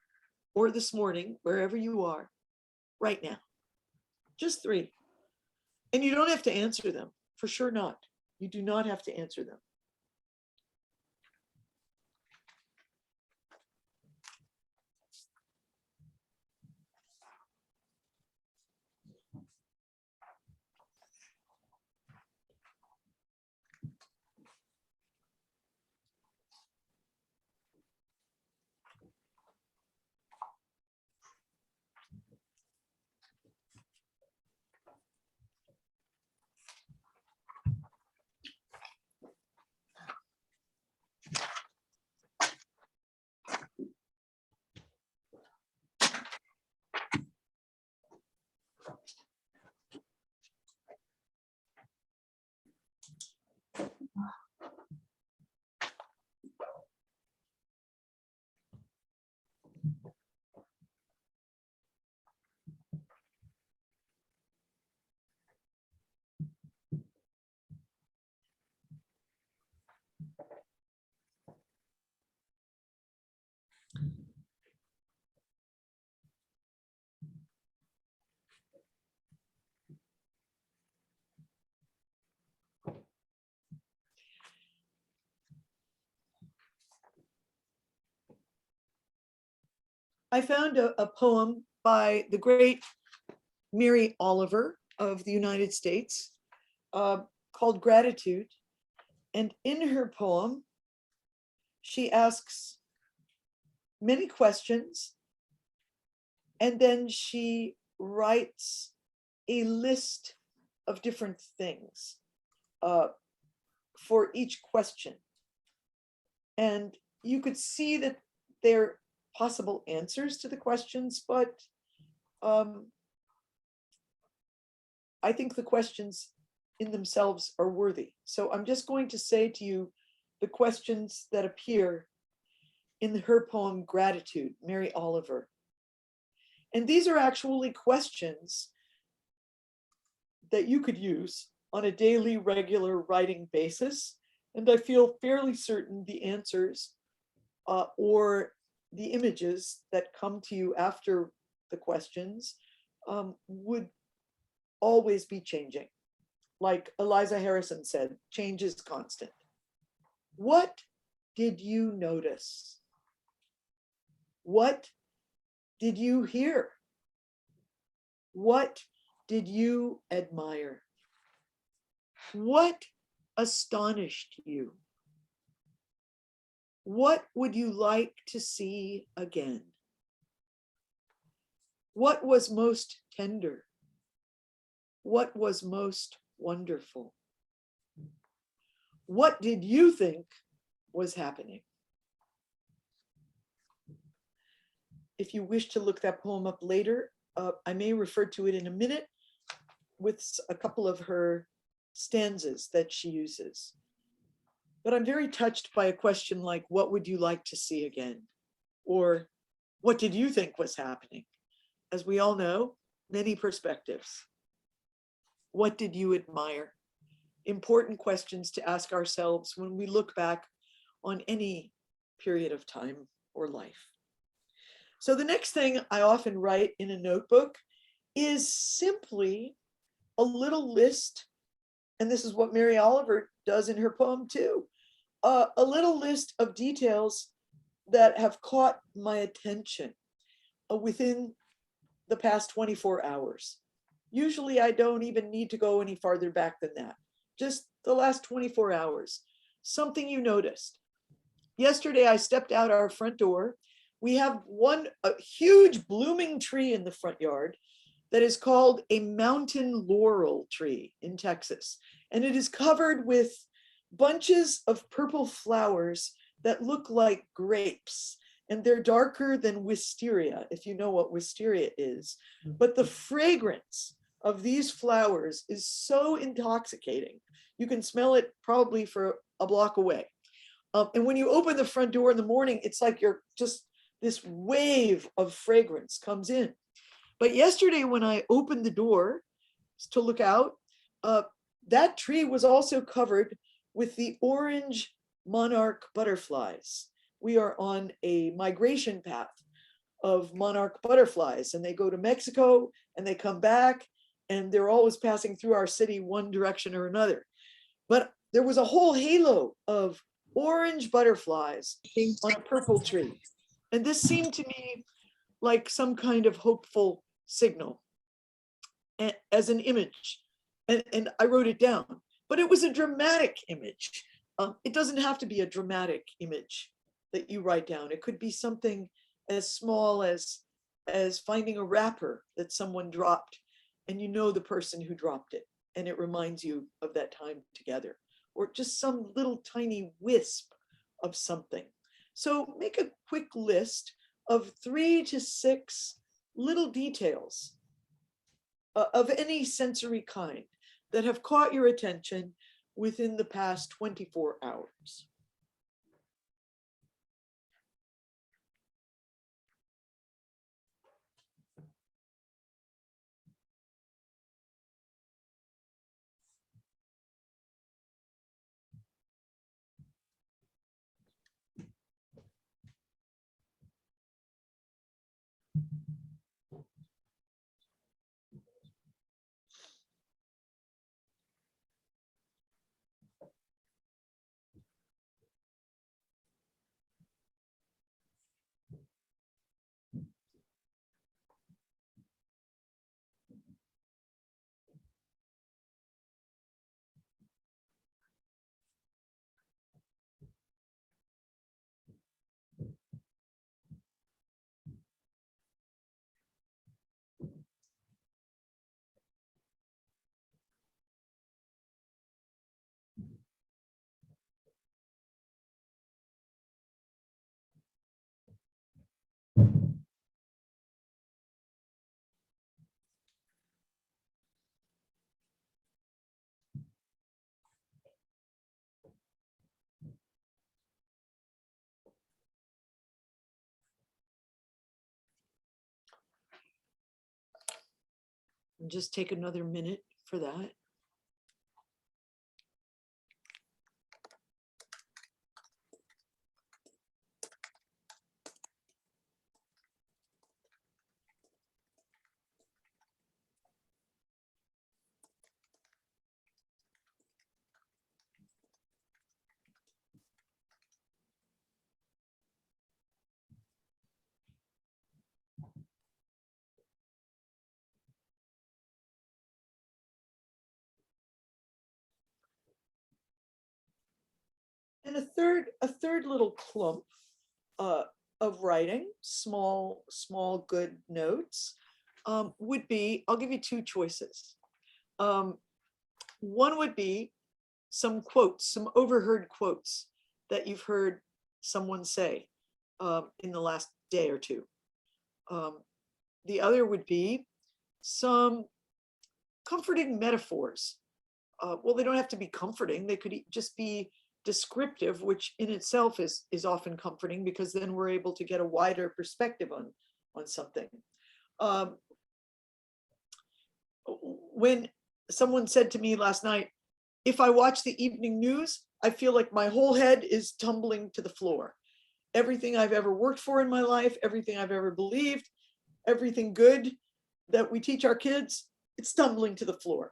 or this morning, wherever you are, right now. Just 3. And you don't have to answer them, for sure not. You do not have to answer them. I found a poem by the great Mary Oliver of the United States called Gratitude. And in her poem, she asks many questions, and then she writes a list of different things for each question. And you could see that they're possible answers to the questions, but I think the questions in themselves are worthy. So I'm just going to say to you the questions that appear in her poem, Gratitude, Mary Oliver. And these are actually questions that you could use on a daily, regular writing basis. And I feel fairly certain the answers or the images that come to you after the questions would always be changing. Like Eliza Harrison said, change is constant. What did you notice? What did you hear? What did you admire? What astonished you? What would you like to see again? What was most tender? What was most wonderful? What did you think was happening? If you wish to look that poem up later, I may refer to it in a minute with a couple of her stanzas that she uses. But I'm very touched by a question like, what would you like to see again? Or what did you think was happening? As we all know, many perspectives. What did you admire? Important questions to ask ourselves when we look back on any period of time or life. So the next thing I often write in a notebook is simply a little list, and this is what Mary Oliver does in her poem too, a little list of details that have caught my attention within the past 24 hours. Usually I don't even need to go any farther back than that. Just the last 24 hours, something you noticed. Yesterday I stepped out our front door. We have a huge blooming tree in the front yard that is called a mountain laurel tree in Texas. And it is covered with bunches of purple flowers that look like grapes. And they're darker than wisteria, if you know what wisteria is. But the fragrance of these flowers is so intoxicating. You can smell it probably for a block away. And when you open the front door in the morning, it's like you're just, this wave of fragrance comes in. But yesterday when I opened the door to look out, that tree was also covered with the orange monarch butterflies. We are on a migration path of monarch butterflies, and they go to Mexico and they come back, and they're always passing through our city one direction or another. But there was a whole halo of orange butterflies on a purple tree. And this seemed to me like some kind of hopeful signal as an image. And I wrote it down, but it was a dramatic image. It doesn't have to be a dramatic image that you write down. It could be something as small as finding a wrapper that someone dropped and you know the person who dropped it and it reminds you of that time together, or just some little tiny wisp of something. So make a quick list of 3 to 6 little details of any sensory kind that have caught your attention within the past 24 hours. And just take another minute for that. And a third little clump of writing, small good notes, would be, I'll give you two choices. One would be some quotes, some overheard quotes that you've heard someone say in the last day or two. The other would be some comforting metaphors. Well, they don't have to be comforting. They could just be descriptive, which in itself is often comforting, because then we're able to get a wider perspective on something. When someone said to me last night, if I watch the evening news, I feel like my whole head is tumbling to the floor. Everything I've ever worked for in my life, everything I've ever believed, everything good that we teach our kids, it's tumbling to the floor.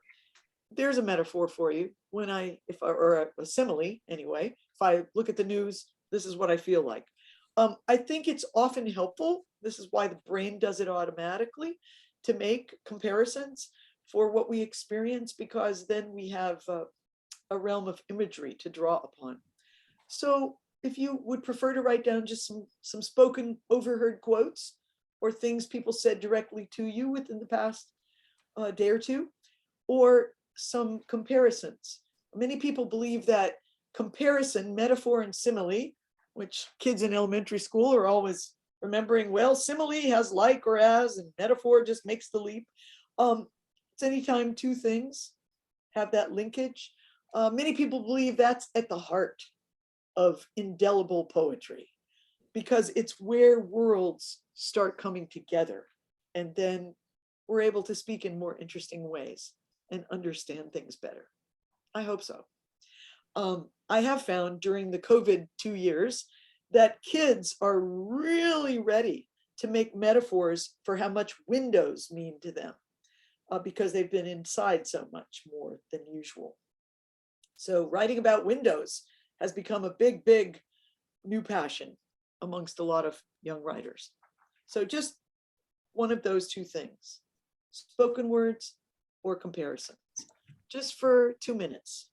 There's a metaphor for you. Or a simile anyway, if I look at the news, this is what I feel like. I think it's often helpful. This is why the brain does it automatically, to make comparisons for what we experience, because then we have a realm of imagery to draw upon. So if you would prefer to write down just some spoken overheard quotes or things people said directly to you within the past day or two, or some comparisons. Many people believe that comparison, metaphor, and simile, which kids in elementary school are always remembering, well, simile has like or as, and metaphor just makes the leap. It's anytime two things have that linkage. Many people believe that's at the heart of indelible poetry, because it's where worlds start coming together, and then we're able to speak in more interesting ways and understand things better. I hope so. I have found during the COVID 2 years that kids are really ready to make metaphors for how much windows mean to them, because they've been inside so much more than usual. So writing about windows has become a big new passion amongst a lot of young writers. So just one of those two things, spoken words or comparisons, just for 2 minutes.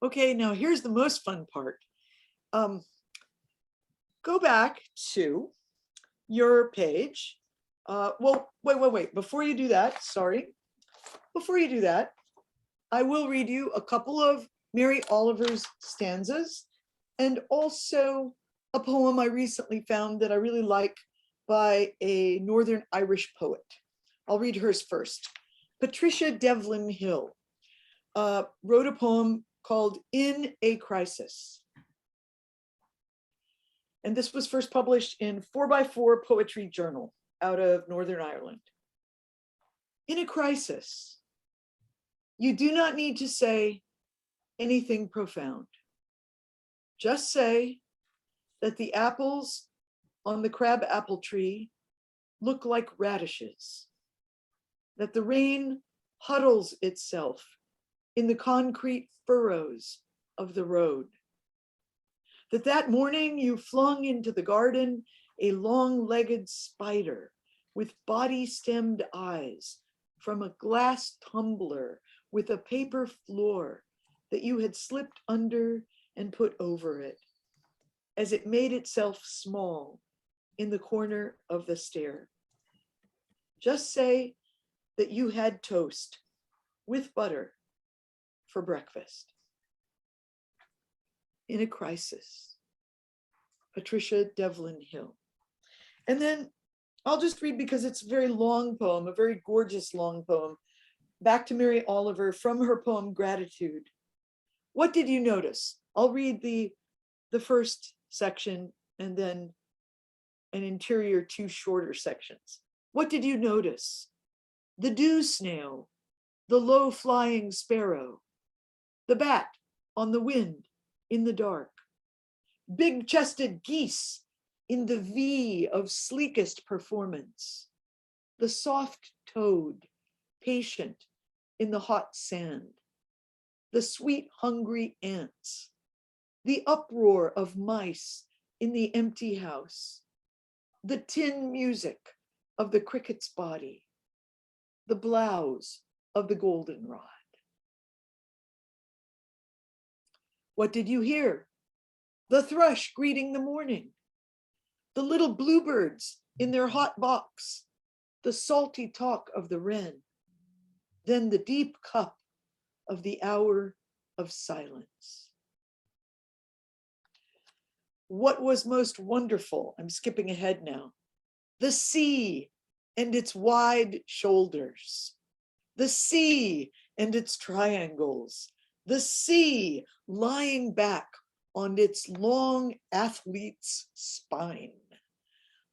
Okay, now here's the most fun part. Go back to your page. Well, wait. Before you do that, sorry. before you do that, I will read you a couple of Mary Oliver's stanzas and also a poem I recently found that I really like by a Northern Irish poet. I'll read hers first. Patricia Devlin Hill wrote a poem called In a Crisis. And this was first published in 4x4 Poetry Journal out of Northern Ireland. In a crisis, you do not need to say anything profound. Just say that the apples on the crab apple tree look like radishes, that the rain huddles itself in the concrete furrows of the road, that morning you flung into the garden a long-legged spider with body-stemmed eyes from a glass tumbler with a paper floor that you had slipped under and put over it as it made itself small in the corner of the stair. Just say that you had toast with butter for breakfast. In a crisis, Patricia Devlin Hill. And then I'll just read, because it's a very long poem, a very gorgeous long poem, back to Mary Oliver from her poem Gratitude. What did you notice? I'll read the first section and then an interior 2 shorter sections. What did you notice? The dew snail, the low flying sparrow, the bat on the wind in the dark, big chested geese in the V of sleekest performance, the soft toad, patient in the hot sand, the sweet hungry ants, the uproar of mice in the empty house, the tin music of the cricket's body, the blouse of the goldenrod. What did you hear? The thrush greeting the morning, the little bluebirds in their hot box, the salty talk of the wren, then the deep cup of the hour of silence. What was most wonderful? I'm skipping ahead now. The sea and its wide shoulders, the sea and its triangles, the sea lying back on its long athlete's spine.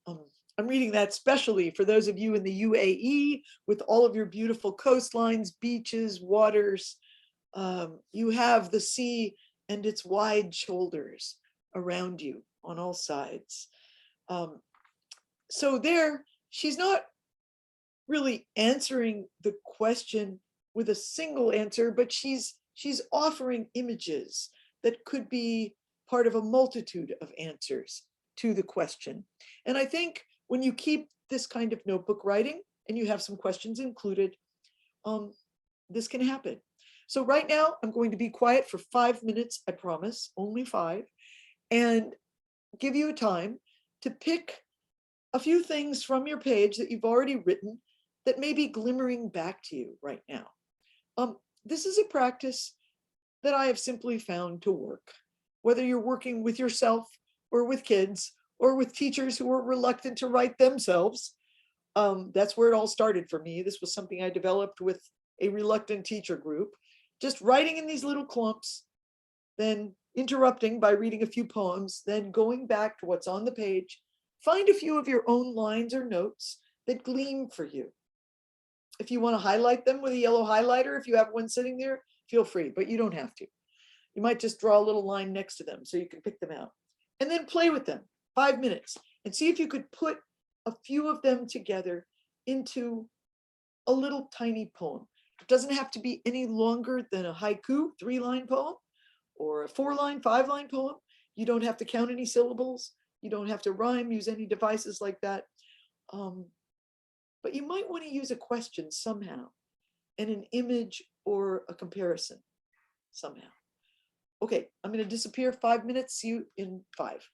I'm reading that specially for those of you in the UAE with all of your beautiful coastlines, beaches, waters. You have the sea and its wide shoulders around you on all sides. So there, she's not really answering the question with a single answer, but she's offering images that could be part of a multitude of answers to the question. And I think when you keep this kind of notebook writing and you have some questions included, this can happen. So right now I'm going to be quiet for 5 minutes, I promise, only 5, and give you a time to pick a few things from your page that you've already written that may be glimmering back to you right now. This is a practice that I have simply found to work, whether you're working with yourself or with kids or with teachers who are reluctant to write themselves. That's where it all started for me. This was something I developed with a reluctant teacher group, just writing in these little clumps, then interrupting by reading a few poems, then going back to what's on the page. Find a few of your own lines or notes that gleam for you. If you want to highlight them with a yellow highlighter, if you have one sitting there, feel free, but you don't have to. You might just draw a little line next to them so you can pick them out. And then play with them 5 minutes and see if you could put a few of them together into a little tiny poem. It doesn't have to be any longer than a haiku 3-line poem or a 4-line, 5-line poem. You don't have to count any syllables. You don't have to rhyme, use any devices like that. But you might want to use a question somehow and an image or a comparison somehow. Okay, I'm going to disappear 5 minutes. See you in 5.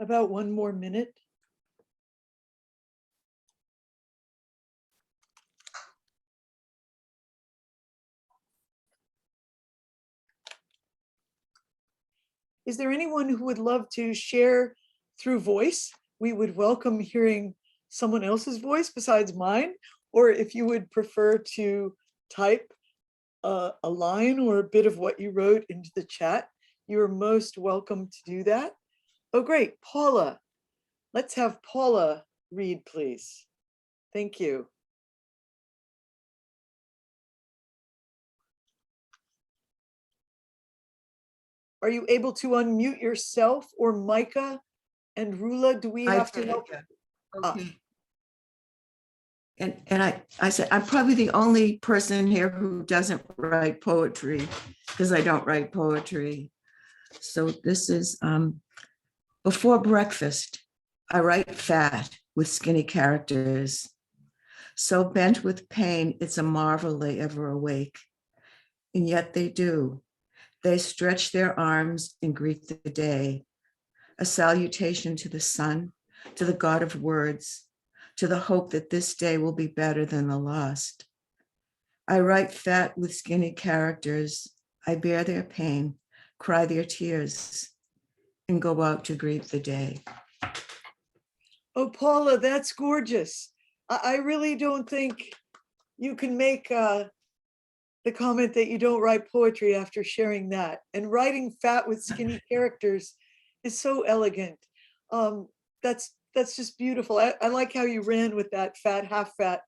About one more minute. Is there anyone who would love to share through voice? We would welcome hearing someone else's voice besides mine, or if you would prefer to type a line or a bit of what you wrote into the chat, you are most welcome to do that. Oh, great, Paula. Let's have Paula read, please. Thank you. Are you able to unmute yourself, or Micah and Roula? Do we have to help? Okay. And I said, I'm probably the only person here who doesn't write poetry, because I don't write poetry. So this is before breakfast, I write fat with skinny characters. So bent with pain, it's a marvel they ever awake. And yet they do. They stretch their arms and greet the day. A salutation to the sun, to the God of words, to the hope that this day will be better than the last. I write fat with skinny characters. I bear their pain, cry their tears, and go out to greet the day. Oh, Paula, that's gorgeous. I really don't think you can make the comment that you don't write poetry after sharing that. And writing fat with skinny characters is so elegant. That's just beautiful. I like how you ran with that fat, half fat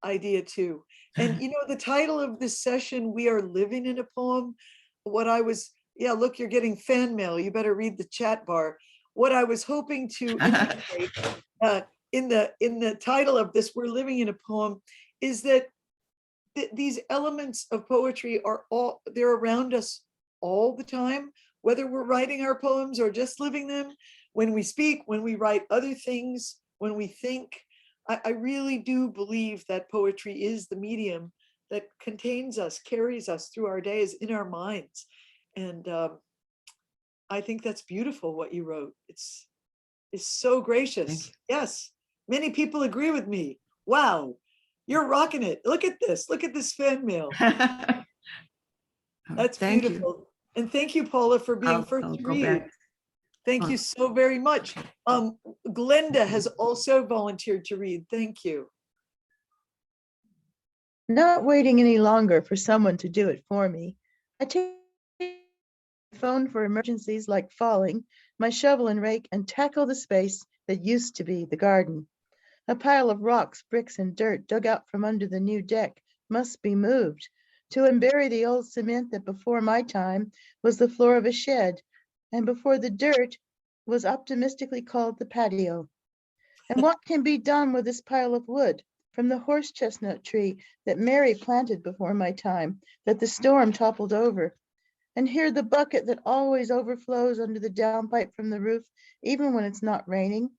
idea too. And you know, the title of this session, We Are Living in a Poem. What I was, yeah, look, you're getting fan mail. You better read the chat bar. What I was hoping to indicate in the title of this, We're Living in a Poem, is that these elements of poetry are they're around us all the time, whether we're writing our poems or just living them, when we speak, when we write other things, when we think. I really do believe that poetry is the medium that contains us, carries us through our days in our minds. And I think that's beautiful what you wrote. It's so gracious. Yes, many people agree with me. Wow, you're rocking it. Look at this fan mail. That's Thank beautiful. you. And thank you, Paula, for being first I'll to go read. back. Thank you so very much. Glenda has also volunteered to read. Thank you. Not waiting any longer for someone to do it for me, I take the phone for emergencies like falling, my shovel and rake, and tackle the space that used to be the garden. A pile of rocks, bricks, and dirt dug out from under the new deck must be moved to unbury the old cement that before my time was the floor of a shed, and before the dirt was optimistically called the patio. And what can be done with this pile of wood from the horse chestnut tree that Mary planted before my time, that the storm toppled over? And here the bucket that always overflows under the downpipe from the roof, even when it's not raining.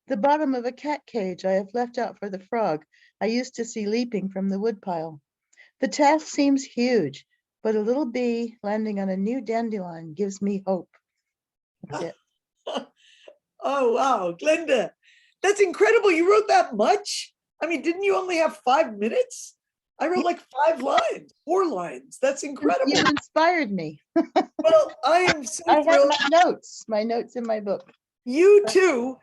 The bottom of a cat cage I have left out for the frog I used to see leaping from the woodpile. The task seems huge, but a little bee landing on a new dandelion gives me hope. That's it. Oh, wow, Glenda, that's incredible. You wrote that much? I mean, didn't you only have 5 minutes? I wrote like 5 lines, 4 lines. That's incredible. You inspired me. Well, I am so I have thrilled. my notes in my book. You too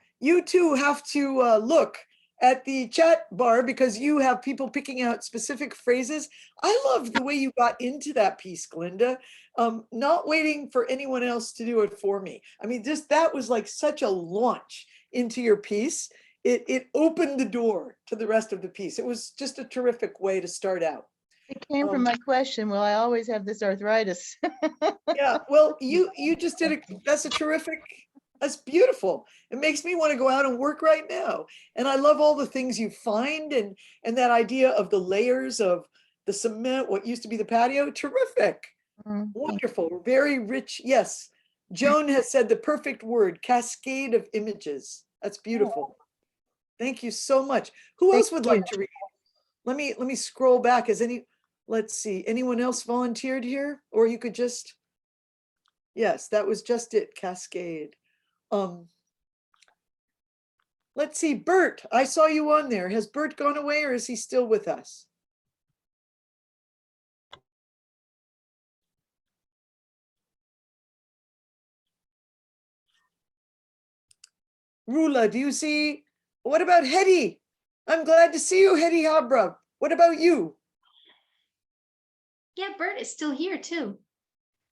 have to look at the chat bar, because you have people picking out specific phrases. I love the way you got into that piece, Glenda. Not waiting for anyone else to do it for me. I mean, just that was like such a launch into your piece. It opened the door to the rest of the piece. It was just a terrific way to start out. It came from my question. Well, I always have this arthritis. Yeah, well, you just did it. That's beautiful. It makes me want to go out and work right now. And I love all the things you find, and that idea of the layers of the cement, what used to be the patio. Terrific. Wonderful. Very rich. Yes. Joan has said the perfect word, cascade of images. That's beautiful. Thank you so much. Who else would like to read? Let me scroll back. Let's see, anyone else volunteered here? Or you could just, yes, that was just it, cascade. Let's see, Bert, I saw you on there. Has Bert gone away or is he still with us? Rula, do you see? What about Hedy? I'm glad to see you, Hedy Habra. What about you? Yeah, Bert is still here too.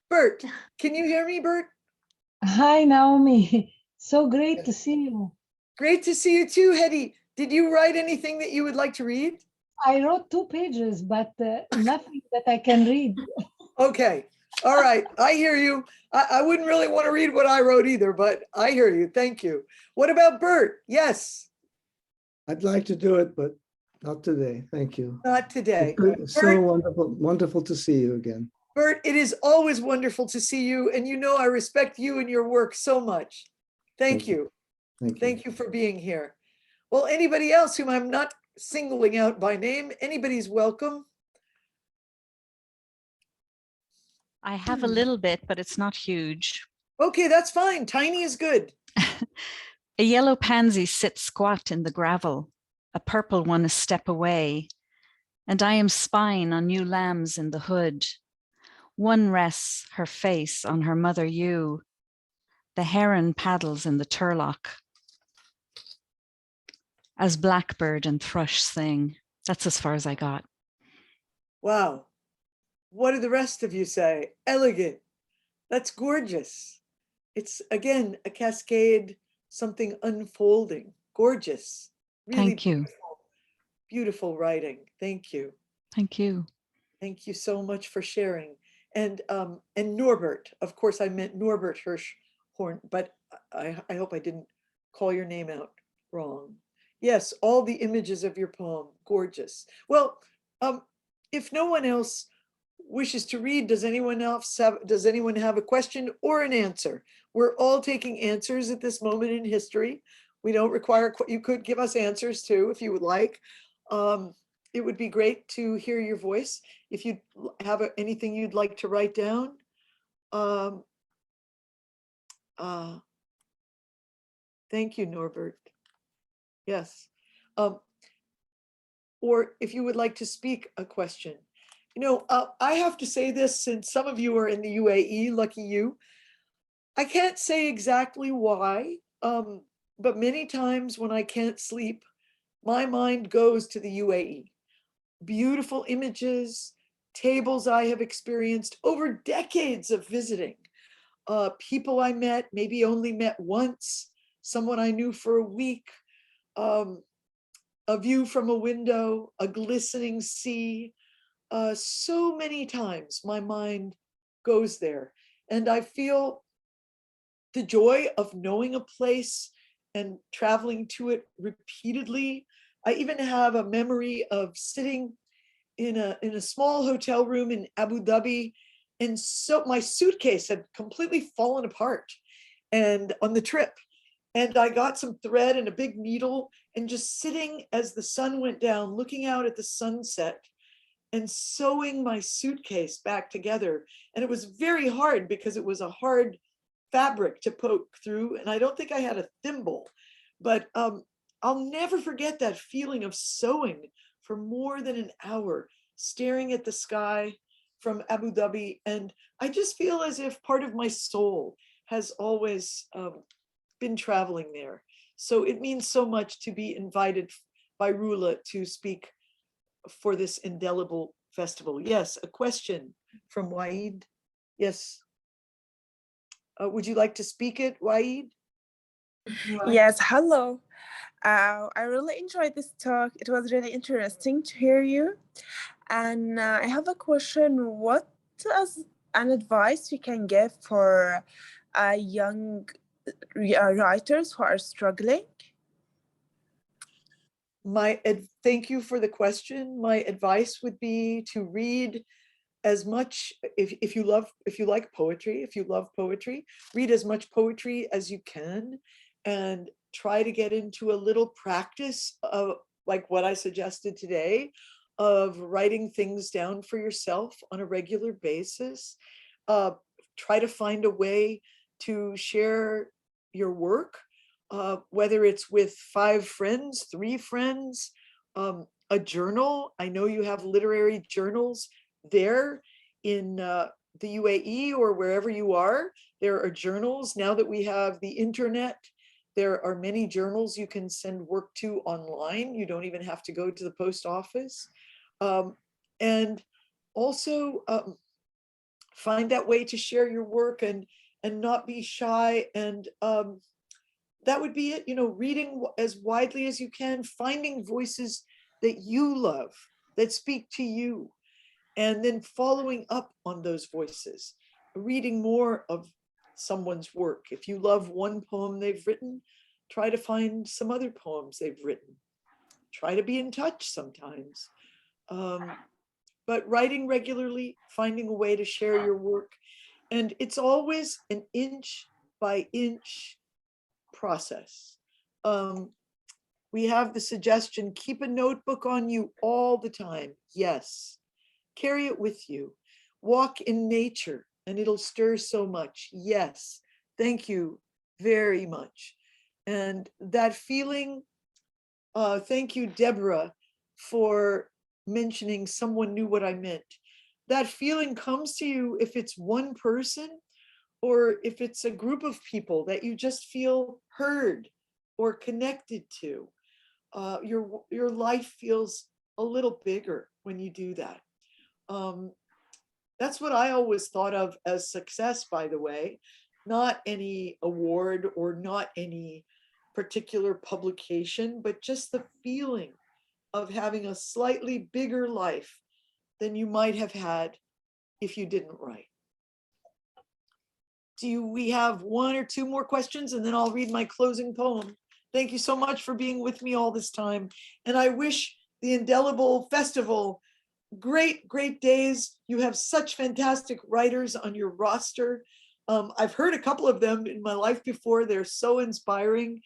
Bert, can you hear me, Bert? Hi, Naomi. So great to see you. Great to see you too, Hedy. Did you write anything that you would like to read? I wrote 2 pages, but nothing that I can read. Okay. All right. I hear you. I wouldn't really want to read what I wrote either, but I hear you. Thank you. What about Bert? Yes. I'd like to do it, but not today. Thank you. Not today. It's so wonderful to see you again. Bert, it is always wonderful to see you. And you know, I respect you and your work so much. Thank you. Thank you. Thank you for being here. Well, anybody else whom I'm not singling out by name, anybody's welcome. I have a little bit, but it's not huge. Okay, that's fine. Tiny is good. A yellow pansy sits squat in the gravel, a purple one a step away, and I am spying on new lambs in the hood. One rests her face on her mother ewe. The heron paddles in the turlock. As blackbird and thrush sing. That's as far as I got. Wow. What do the rest of you say? Elegant. That's gorgeous. It's, again, a cascade, something unfolding. Gorgeous. Really Thank you. beautiful, beautiful writing. Thank you. Thank you. Thank you so much for sharing. And Norbert, of course, I meant Norbert Hirschhorn, but I hope I didn't call your name out wrong. Yes, all the images of your poem, gorgeous. Well, if no one else wishes to read, does anyone have a question or an answer? We're all taking answers at this moment in history. We don't require, you could give us answers too, if you would like. It would be great to hear your voice. If you have anything you'd like to write down. Thank you, Norbert. Yes. Or if you would like to speak a question. You know, I have to say this, since some of you are in the UAE, lucky you. I can't say exactly why, but many times when I can't sleep, my mind goes to the UAE. Beautiful images, tables I have experienced over decades of visiting, people I met, maybe only met once, someone I knew for a week, a view from a window, a glistening sea. So many times my mind goes there, and I feel the joy of knowing a place and traveling to it repeatedly. I even have a memory of sitting in a small hotel room in Abu Dhabi, and so my suitcase had completely fallen apart and on the trip. And I got some thread and a big needle, and just sitting as the sun went down, looking out at the sunset and sewing my suitcase back together. And it was very hard because it was a hard fabric to poke through. And I don't think I had a thimble, but I'll never forget that feeling of sewing for more than an hour, staring at the sky from Abu Dhabi. And I just feel as if part of my soul has always been traveling there. So it means so much to be invited by Rula to speak for this indelible festival. Yes, a question from Waid. Yes. Would you like to speak it, Waid? Yes, hello. I really enjoyed this talk. It was really interesting to hear you. And I have a question. What is an advice you can give for young writers who are struggling? Thank you for the question. My advice would be to read as much, if you like poetry, if you love poetry, read as much poetry as you can, and try to get into a little practice of, like what I suggested today, of writing things down for yourself on a regular basis. Try to find a way to share your work. whether it's with 5 friends, 3 friends, a journal. I know you have literary journals there in the UAE or wherever you are. There are journals. Now that we have the internet, there are many journals you can send work to online. You don't even have to go to the post office. And also find that way to share your work and not be shy. And that would be it, reading as widely as you can, finding voices that you love, that speak to you, and then following up on those voices, reading more of someone's work. If you love one poem they've written, try to find some other poems they've written. Try to be in touch sometimes. But writing regularly, finding a way to share your work. And it's always an inch by inch process. We have the suggestion, keep a notebook on you all the time. Yes. Carry it with you. Walk in nature and it'll stir so much. Yes. Thank you very much. And that feeling, thank you, Deborah, for mentioning someone knew what I meant. That feeling comes to you if it's one person or if it's a group of people that you just feel heard or connected to. Your life feels a little bigger when you do that. That's what I always thought of as success, by the way, not any award or not any particular publication, but just the feeling of having a slightly bigger life than you might have had if you didn't write. We have 1 or 2 more questions and then I'll read my closing poem. Thank you so much for being with me all this time. And I wish the Indelible Festival great, great days. You have such fantastic writers on your roster. I've heard a couple of them in my life before. They're so inspiring.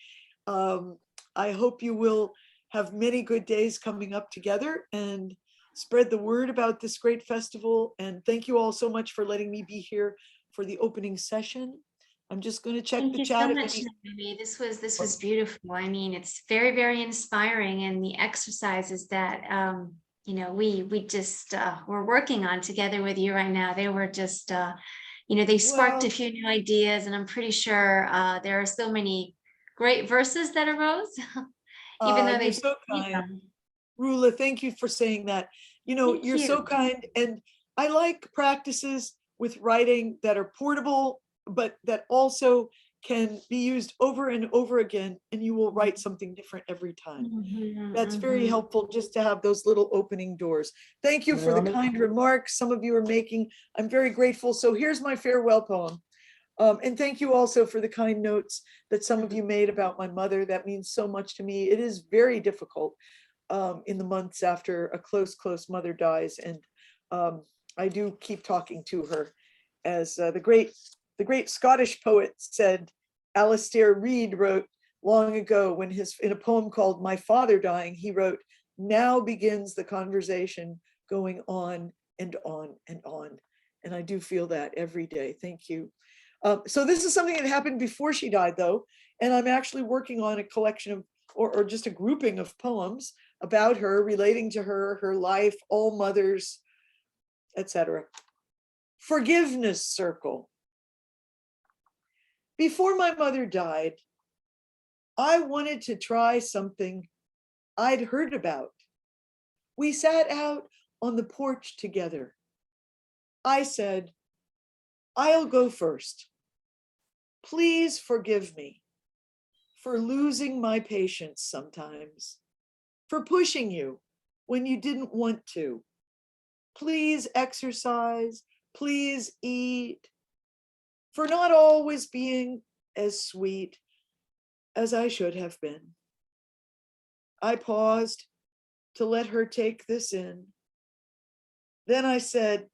I hope you will have many good days coming up together and spread the word about this great festival. And thank you all so much for letting me be here for the opening session. I'm just going to check the chat. Thank you so much, Naomi. This was beautiful. I mean, it's very, very inspiring, and the exercises that we just we're working on together with you right now. They were just they sparked a few new ideas, and I'm pretty sure there are so many great verses that arose. Even though you're so kind. Roula, thank you for saying that. You're so kind, and I like practices with writing that are portable, but that also can be used over and over again, and you will write something different every time. That's very helpful, just to have those little opening doors. Thank you for the kind remarks some of you are making. I'm very grateful. So here's my farewell poem. And thank you also for the kind notes that some of you made about my mother. That means so much to me. It is very difficult in the months after a close mother dies. And I do keep talking to her. As the great Scottish poet said, Alistair Reid wrote long ago in a poem called My Father Dying, he wrote, "Now begins the conversation going on and on and on." And I do feel that every day. Thank you. So this is something that happened before she died, though, and I'm actually working on a collection of, or just a grouping of poems about her, relating to her, her life, all mothers, etc. Forgiveness Circle. Before my mother died, I wanted to try something I'd heard about. We sat out on the porch together. I said, "I'll go first. Please forgive me for losing my patience sometimes, for pushing you when you didn't want to. Please exercise, please eat, for not always being as sweet as I should have been." I paused to let her take this in. Then I said,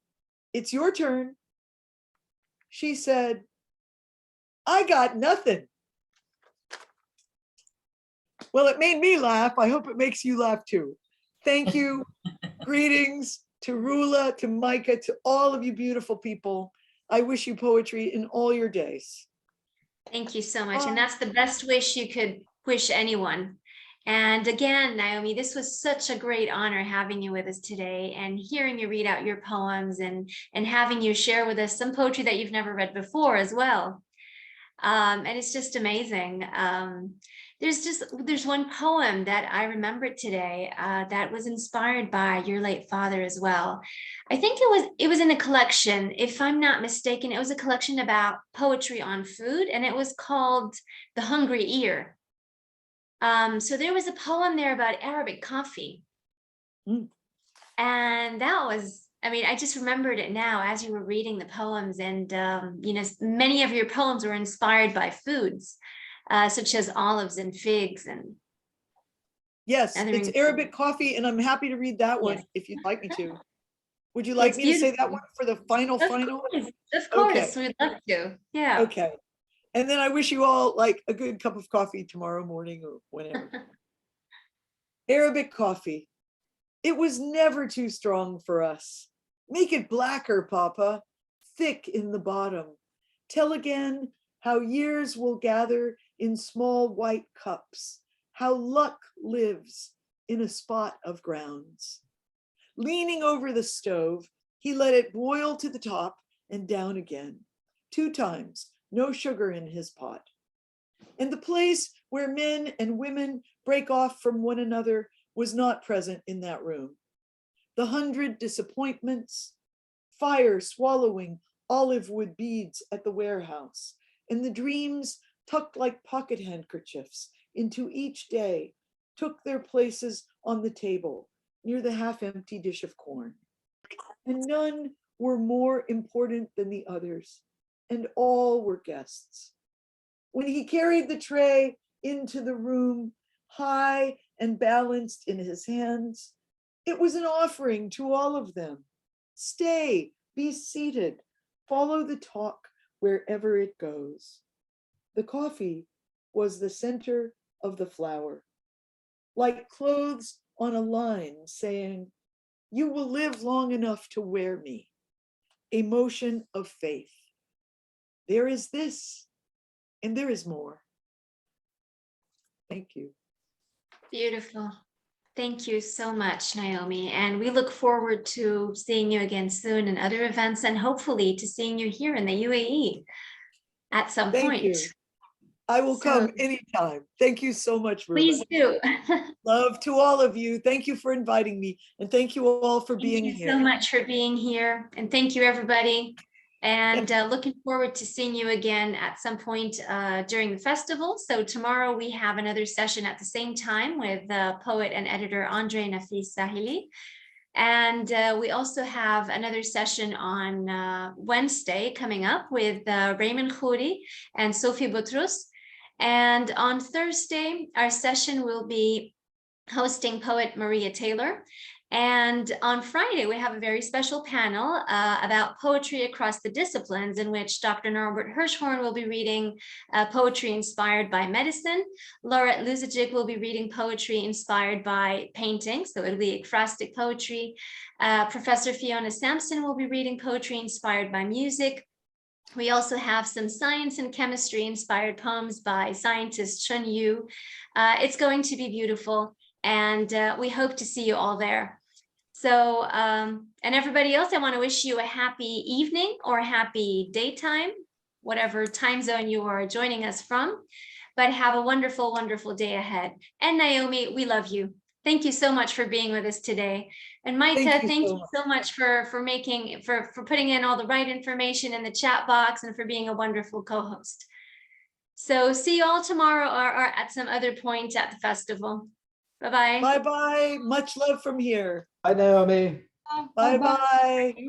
"It's your turn." She said, "I got nothing." Well, it made me laugh. I hope it makes you laugh too. Thank you. Greetings to Roula, to Micah, to all of you beautiful people. I wish you poetry in all your days. Thank you so much. And that's the best wish you could wish anyone. And again, Naomi, this was such a great honor having you with us today and hearing you read out your poems and having you share with us some poetry that you've never read before as well. And it's just amazing. There's one poem that I remembered today that was inspired by your late father as well. I think it was in a collection, if I'm not mistaken. It was a collection about poetry on food, and it was called The Hungry Ear. So there was a poem there about Arabic coffee. Mm. And that was, I mean, I just remembered it now as you were reading the poems, and many of your poems were inspired by foods, such as olives and figs and Yes, other it's Arabic coffee, and I'm happy to read that one Yes. if you'd like me to. Would you like It's me to say that beautiful. one for the final? Of course, we'd love to. Yeah. Okay. And then I wish you all like a good cup of coffee tomorrow morning or whenever. Arabic coffee. It was never too strong for us. Make it blacker, Papa, thick in the bottom. Tell again how years will gather in small white cups, how luck lives in a spot of grounds. Leaning over the stove, he let it boil to the top and down again, 2 times, no sugar in his pot. And the place where men and women break off from one another was not present in that room. The 100 disappointments, fire swallowing olive wood beads at the warehouse, and the dreams tucked like pocket handkerchiefs into each day took their places on the table near the half-empty dish of corn. And none were more important than the others, and all were guests. When he carried the tray into the room, high and balanced in his hands, it was an offering to all of them. Stay, be seated, follow the talk wherever it goes. The coffee was the center of the flower, like clothes on a line saying, "You will live long enough to wear me," a motion of faith. There is this, and there is more. Thank you. Beautiful. Thank you so much, Naomi. And we look forward to seeing you again soon in other events, and hopefully to seeing you here in the UAE at some Thank point. you. I will So- come anytime. Thank you so much, Rula. Please do. Love to all of you. Thank you for inviting me, and thank you all for being Thank you here. so much for being here, and thank you, everybody. And looking forward to seeing you again at some point during the festival. So tomorrow we have another session at the same time with poet and editor Andre Nafis Sahili. And we also have another session on Wednesday coming up with Raymond Khouri and Sophie Boutrous. And on Thursday, our session will be hosting poet Maria Taylor. And on Friday, we have a very special panel about poetry across the disciplines, in which Dr. Norbert Hirschhorn will be reading poetry inspired by medicine. Laura Luzajic will be reading poetry inspired by painting, so it'll be ekphrastic poetry. Professor Fiona Sampson will be reading poetry inspired by music. We also have some science and chemistry inspired poems by scientist Chun Yu. It's going to be beautiful, and we hope to see you all there. So, and everybody else, I want to wish you a happy evening or happy daytime, whatever time zone you are joining us from, but have a wonderful, wonderful day ahead. And Naomi, we love you. Thank you so much for being with us today. And Micah, thank you so much for putting in all the right information in the chat box and for being a wonderful co-host. So see you all tomorrow or at some other point at the festival. Bye-bye. Bye-bye. Much love from here. Bye, Naomi. Bye-bye.